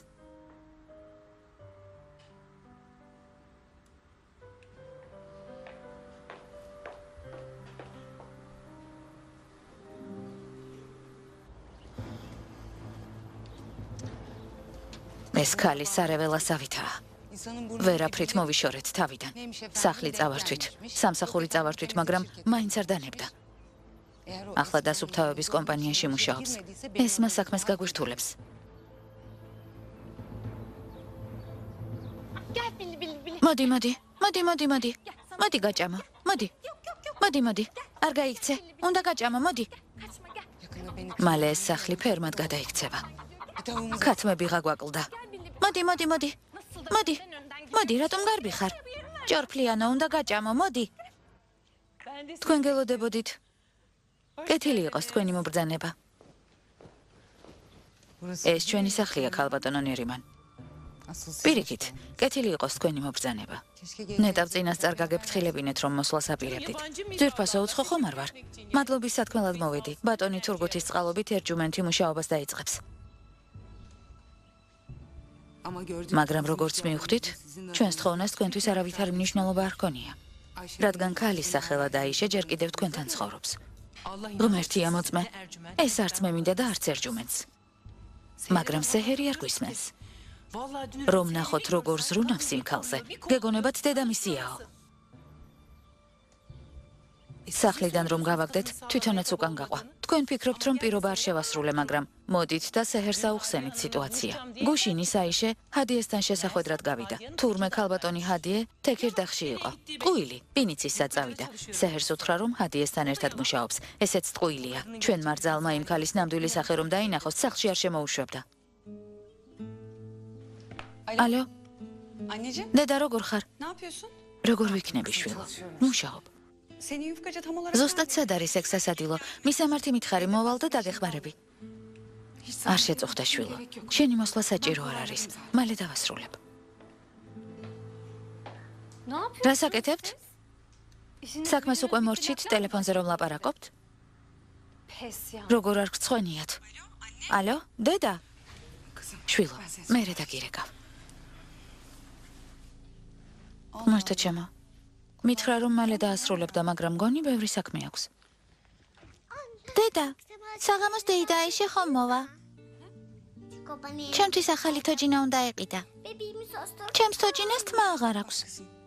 S1: ეს ქალი სარეველასავითაა. ვერაფრით მოვიშორეთ თავიდან. სახლი წავართვით, სამსახური წავართვით, მაგრამ მაინც არ დანებდა. ახლა დასუფთავების კომპანიაში მუშაობს. ეს მას საქმეს გაგვირთულებს. მოდი გაჭამა. მოდი. არ გაიქცე. უნდა გაჭამა, მოდი. მალე ეს სახლი ფერმად გადაიქცევა. ქათმები გაგვაკლდა. მოდი, რატომ გარბი ხარ? ჯორფლიანო, უნდა გაჭამო, მოდი. თქვენ გელოდებოდით. კეთილი იყოს თქვენი მობრძანება. ეს ჩვენი სახლია, ქალბატონო ნერიმან. პირიქით, კეთილი იყოს თქვენი მობრძანება. ნეტავ წინასწარ გაგეფრთხილებინეთ, რომ მოსვლას აპირებდით. ძვირფასო უცხო ხომ არ ვარ. მადლობის სათქმელად მოვედი. ბატონი თურგუთის წყალობით ერჯუმენტი მუშაობას დაიწყებს. მაგრამ როგორც მივხვდით, ჩვენს თხოვნას თქვენთვის არავითარი მნიშვნელობა არ ჰქონია. რადგან ქალის სახელად აიშე ჯერ კიდევ თქვენთან ცხოვრობს. ღმერთია მოწმე, ეს არც მე მინდა და არც ერჯუმენტს. მაგრამ სეჰერი არ გვისმენს. რომ ნახოთ როგორ ზრუნავს იმ ქალზე, გეგონებათ დედამისიაო. სახლიდან რომ გავაგდეთ, თვითონაც უკან გაყვა. თქვენ ფიქრობთ, რომ პირობა არ შევასრულე, მაგრამ მოდით და სეჰერს აუხსენით სიტუაცია. გუშინის აიშე ჰადიესთან შესახვედრად გავიდა. თურმე ქალბატონი ჰადიე თექირდახში იყო. ტყუილი, პინიცისა წავიდა. სეჰერს უთხრა, რომ ჰადიესთან ერთად მუშაობს. ესეც ტყუილია. ჩვენ მარძალმა იმ ქალის ნამდვილი სახე რომ დაინახოს, სახლში არ შემოუშვებდა. ალო? დედა, როგორ ხარ? როგორ ვიქნები, შვილო? მუშაობ. ზუსტად სად არის ეგ სასადილო? მისამართი მითხარი, მოვალ და დაგეხმარები. არ შეწუხდა, შვილო. შენი მოსვლა საჭირო არ არის. მალე დავასრულებ. რას აკეთებთ? საქმეს უკვე მორჩით, ტელეფონზე რომ ლაპარაკობთ? როგორ არ გწვენიათ? ალო, დედა? შვილო, მერე დაგირეკავ. მარტო ჩემო. მითხრა რომ მალე დაასრულებდა, მაგრამ გონი ბევრი საქმე აქვს. დედა, საღამოს დეიდა აიშე ხომ მოვა? ჩემთვის ახალი თოჯინა უნდა ეყიდა. ჩემს თოჯინას თმა აღარ აქვს.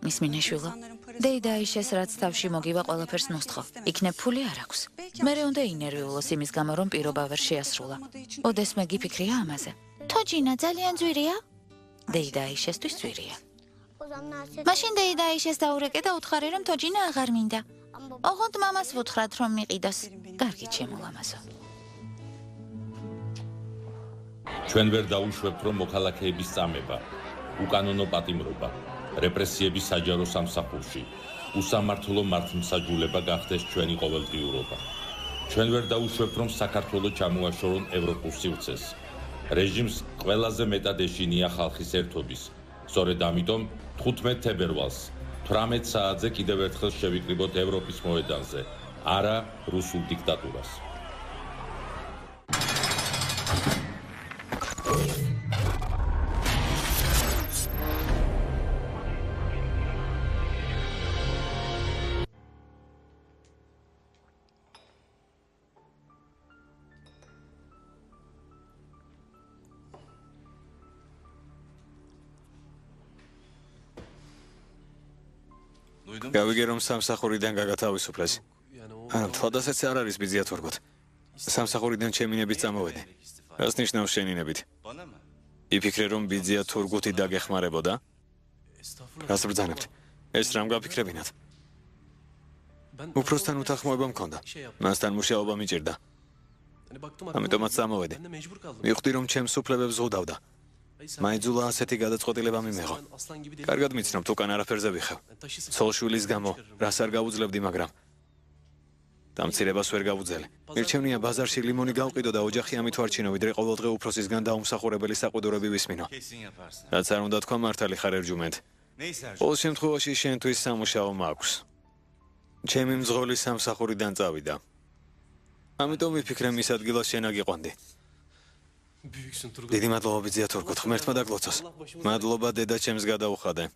S1: მისმინე შვილო. დეიდა აიშეს რაც თავში მოგივა ყველაფერს მოსთხოვ. იქნებ ფული არ აქვს. მერე უნდა ინერვიულოს იმის გამო რომ პირობა ვერ შეასრულა. ოდესმე გიფიქრია ამაზე. თოჯინა ძალიან ძვირია? დეიდა აიშესთვის ძვირია. მაშინ დეიდა აიშეს დაურეკე და უთხარი რომ თოჯინა აღარ მინდა. ოღონდ მამას ვუთხრათ რომ მიყიდოს. კარგი ჩემო ლამაზო.
S4: ჩვენ ვერ დაუშვებთ რომ მოქალაქეების წამება, უკანონო პატიმრობა, რეპრესიების საჯარო სამსახურში, უსამართლო მართლმსაჯულება გახდეს ჩვენი ყოველდღიურობა. ჩვენ ვერ დაუშვებთ, რომ საქართველოს ჩამოაშორონ ევროპულ სივრცეს. რეჟიმს ყველაზე მეტად ეშინია ხალხის ერთობის. სწორედ ამიტომ 15 თებერვალს 18 საათზე კიდევ ერთხელ შევიკრიბოთ ევროპის მოედანზე, არა რუსულ დიქტატურას.
S3: გავიგე რომ სამსახურიდან გაგათავისუფლეს. არა, თვალდასაც არ არის ბიზია თორგოთ. სამსახურიდან ჩემინებით წამოვედი. რას ნიშნავს შენინებით? იფიქრე რომ ბიზია თურგუთი დაგეხმარებოდა? რას ბრძანებთ? ეს რამ გაფიქრებინათ? უფროსთან უთანხმოება მქონდა. მასთან მუშაობა მიჭირდა. ამიტომაც წამოვედი. მივხვდი რომ ჩემს უფლებებს ზღუდავდა. მაიძულა ასეთი გადაწყვეტილება მიმეღო. კარგად მიცნობთ, უკან არაფერზე ვიხევ. ცოლშვილის გამო, რას არ გავუძლებდი, მაგრამ დამცირებას ვერ გავუძელე. მირჩევნია ბაზარში ლიმონი გავყიდო და ოჯახი ამით ვარჩინო, ვიდრე ყოველდღე უფროსისგან დაუმსახურებელი საყვედურები ვისმინო. რაც არ უნდა თქვა, მართალი ხარ ერჯუმენტ. ყოველ შემთხვევაში შენთვის სამუშაო მაქვს. ჩემი მძღოლი სამსახურიდან წავიდა. ამიტომ ვიფიქრე მის ადგილას შენ აგიყვანდი. დიდი მადლობა ბიზია თურგოთ, ღმერთმა დაგლოცოს. მადლობა დედა ჩემს გადაუხადე.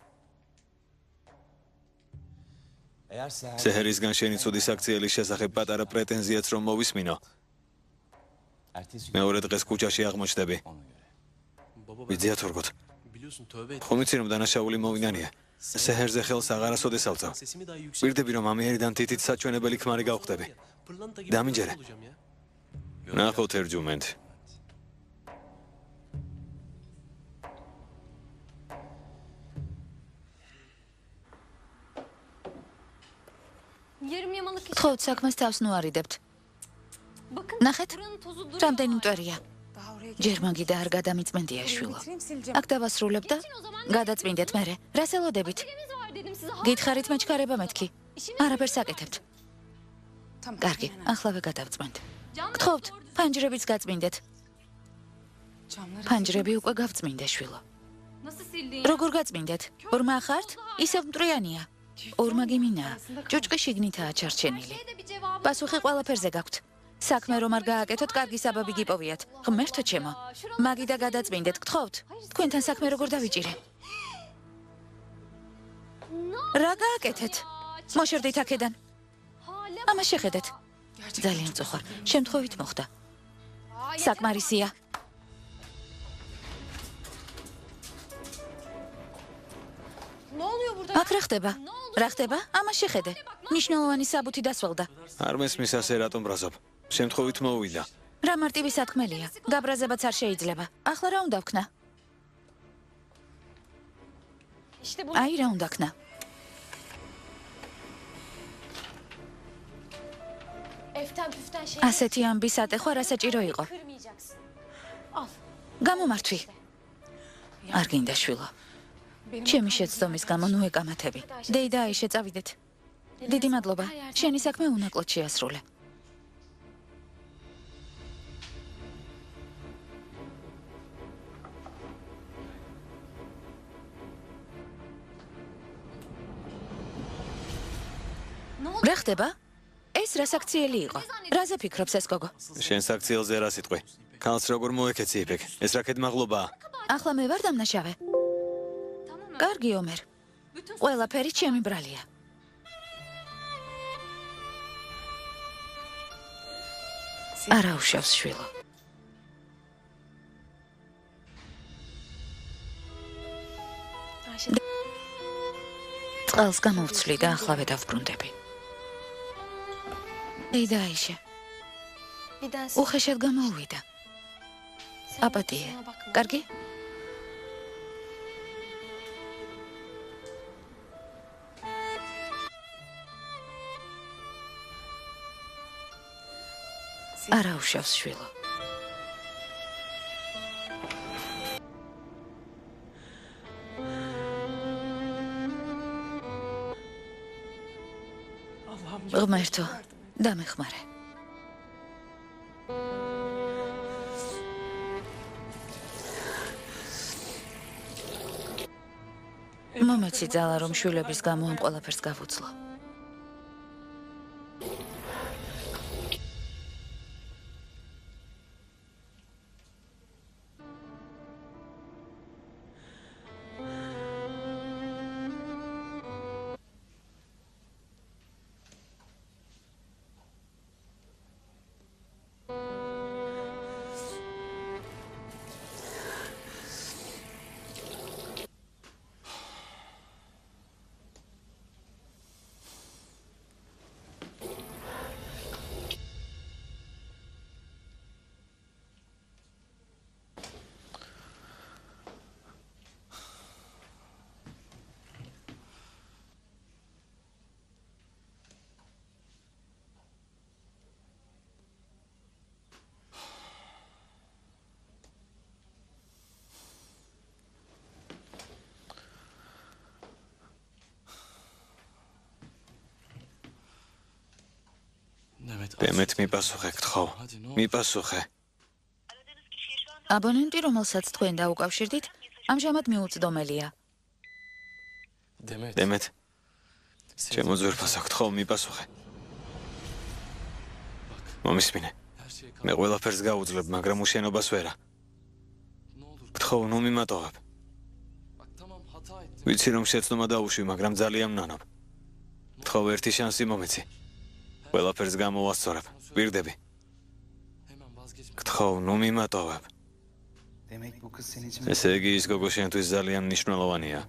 S3: სეჰერისგან შენი ცუდი საქციელის შესახებ პატარა პრეტენზიაც რომ მოვისმინო. მეორე დღეს ქუჩაში აღმოჩნდები. ბიზია თურგოთ. ხომ იცი რომ დანაშაული მოვინანია. სეჰერზე ხელს აღარასოდეს ავწევ. ვირდები რომ ამიერიდან თითით საჩვენებელი ქმარი გავხდები. დამინჯერე. ნახოთ ერჯუმენტ. თხოვთ საქმეს თავს ნუარიდებთ. ნახეთ, რამდენი მტვერია. ჯერ მაგიდა არ გადამიწმენდია შვილო. აქ დავასრულებ და გადაწმინდეთ მერე. რას ელოდებით? გითხარით მეჩქარება მეთქი. არაფერს აკეთებთ. კარგი, ახლავე გადავწმენთ. გთხოვთ, ფანჯრებიც გაწმინდეთ. ფანჯრები უკვე გავწმინდე შვილო. როგორ გაწმინდეთ? ორმა ხართ? ისევ მტვრიანია. ორმაგი მინაა. ჭუჭყი შიგნითაა ჩარჩენილი. პასუხი ყველაფერზე გაქვთ. საქმე რომ არ გააკეთოთ, კარგი საბაბი გიპოვიათ. ღმერთო ჩემო. მაგიდა გადაწმინდეთ, გთხოვთ. თქვენთან საქმე როგორ დავიჭირე? რა გააკეთეთ? მოშორდით აქედან. ამას შეხედეთ. ძალიან წუხარ. შემთხვევით მოხდა. საკმარისია. აქ რა ხდება? რა ხდება? ამას შეხედე. ნიშნულოვანი საბუთი დასველდა. არ მესმის ასე რატომ ბრაზობ? შემთხვევით მოუვიდა.
S1: რა მარტივი სათქმელია. გაბრაზებაც არ შეიძლება. ახლა რა უნდა ვქნა? აი რა უნდა ქნა? ასეთი ამბის ატეხვა რა საჭირო იყო? გამომართვი. არ გინდა შვილო. ჩემი შეცდომის გამო ნუ ეკამათები. დეიდა აიშე წავიდეთ. დიდი მადლობა. შენი საქმე უნაკლოდ შეასრულე. რა ხდება? ეს რა საქციელი იყო? რაზე ფიქრობს ეს გოგო?
S3: შენ საქციელზე რა სიტყვი? ქალს როგორ მოეკეცი იფიქ? ეს რაკეთ მაღლობაა.
S1: ახლა მე ვარ დამნაშავე. კარგი ომერ. ყველაფერი ჩემი ბრალია. არა უშავს შვილო. წყალს გამოვცვლი და ახლავე დავბრუნდები. დეიდა აიშე. უხეშად გამოუვიდა. აპატია. კარგი? არა უშავს შვილო. ღმერთო, დამეხმარე. მომეცი ძალა, რომ შვილების გამო ამ ყველაფერს გავუძლო.
S3: დემეთ მიპასუხე, გთხოვ. მიპასუხე.
S1: აბონენტი, რომელსაც თქვენ დაუკავშირდით, ამჟამად მიუწვდომელია.
S3: დემეთ. ჩემო ძვირფასო, გთხოვ, მიპასუხე. მომისმინე. მე ყველაფერს გავუძლებ, მაგრამ უშენობას ვერა. გთხოვ, ნუ მიმატოვებ. ვიცი რომ შეცდომა დაუშვი, მაგრამ ძალიან მნანობ. გთხოვ, ერთი შანსი მომეცი. ყველაფერს გამოვასწორებ. ვირდები. გთხოვ, ნუ მიმატოვებ. ესე იგი ის გოგო შენთვის ძალიან მნიშვნელოვანია.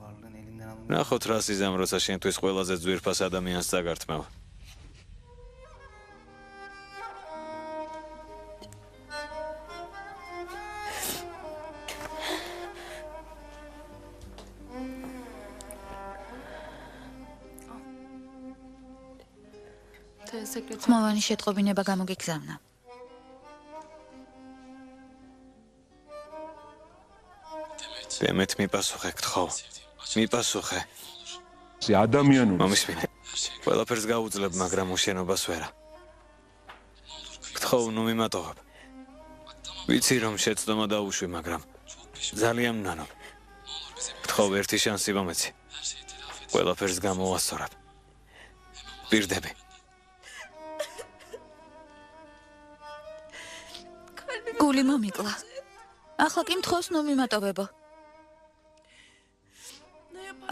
S3: ნახოთ რა სიზამ, როცა შენთვის ყველაზე ძვირფას ადამიანს წაგართმევ.
S1: ხმოვანი შეტყობინება გამოგიგზავნა.
S3: დემეთ მიპასუხე, გთხოვ. მიპასუხე.
S5: ადამიანური
S3: მომისმინე. ყველაფერს გავუძლებ, მაგრამ უშენობას ვერა. გთხოვ, ნუ მიმატოვებ. ვიცი რომ შეცდომა დაუშვი, მაგრამ ძალიან მნანობ. გთხოვ, ერთი შანსი მომეცი. ყველაფერს გამოვასწორებ. ვირდები.
S1: გული მომიკლა. ახლა კი მთხოვს ნუ მიმატოვებო.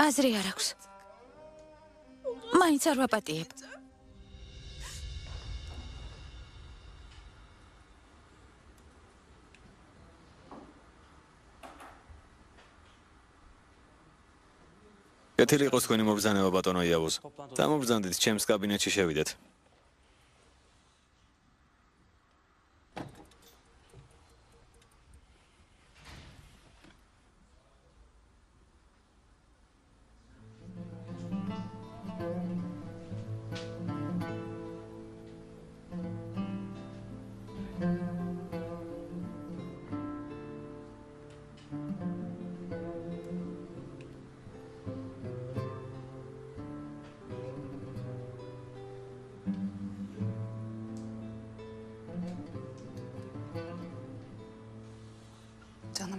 S1: აზრი არ აქვს. მაინც არ ვაპატიებ.
S3: კეთილი იყოს თქვენი მობრძანება, ბატონო იავუს. დამობრძანდით, ჩემს კაბინეტში შევიდეთ.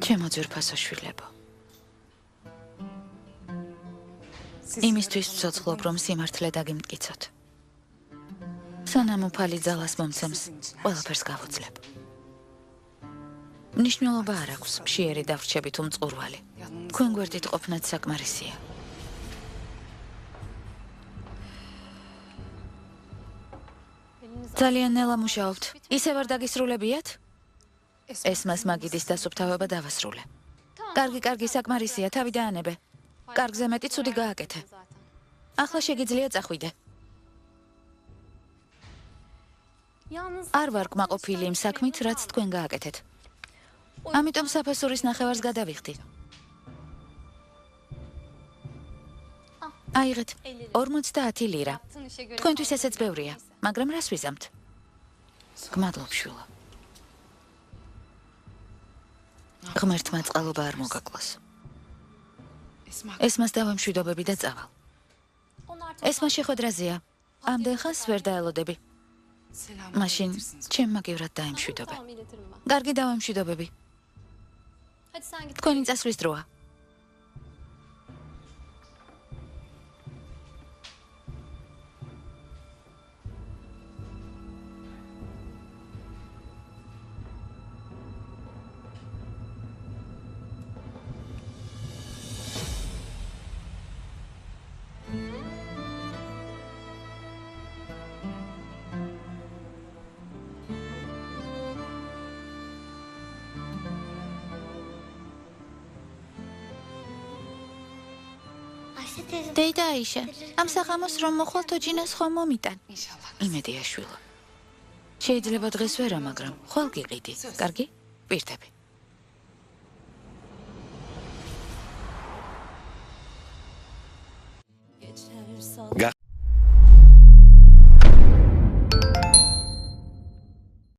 S1: ჩემო ძვირფასო შვილებო. იმისთვის ვცოცხლობ, რომ სიმართლე დაგიმტკიცოთ. სანამ უფალი ძალას მომცემს, ყველაფერს გავუძლებ. მნიშვნელობა არ აქვს, მშიერი დავრჩები თუ მწყურვალი. თქვენ გვერდით ყოფნაც საკმარისია. ძალიან ნელა მუშაობთ. ისევ არ დაგისრულებიათ? ესმას მაგიდის დასუფთავება დავასრულე. კარგი, საკმარისია, თავი დაანებე. კარგზე მეტი ცუდი გააკეთე. ახლა შეგიძლია წახვიდე. არ ვარ კმაყოფილი იმ საქმით, რაც თქვენ გააკეთეთ. ამიტომ საფასურის ნახევარს გადავიხდი. აიღეთ 50 ლირა. თქვენთვის ესეც ბევრია, მაგრამ რას ვიზამთ? გმადლობ, შვილო. ღმერთმა წყალობა არ მოგაკლას. ესმას დავამშვიდობები და წავალ. ესმა შეხვედრაზეა. ამდენ ხანს ვერ დაელოდები. მაშინ ჩემ მაგივრად დაემშვიდობე. კარგი დავემშვიდობები. თქვენი წასვლის დროა. დეიდა აიშა, ამ საღამოს რომ მოხვალ თოჯინას ხომ მომიტან. იმედია შვილო. შეიძლება დღეს ვერა, მაგრამ ხვალ გიყიდი. კარგი? პირდები.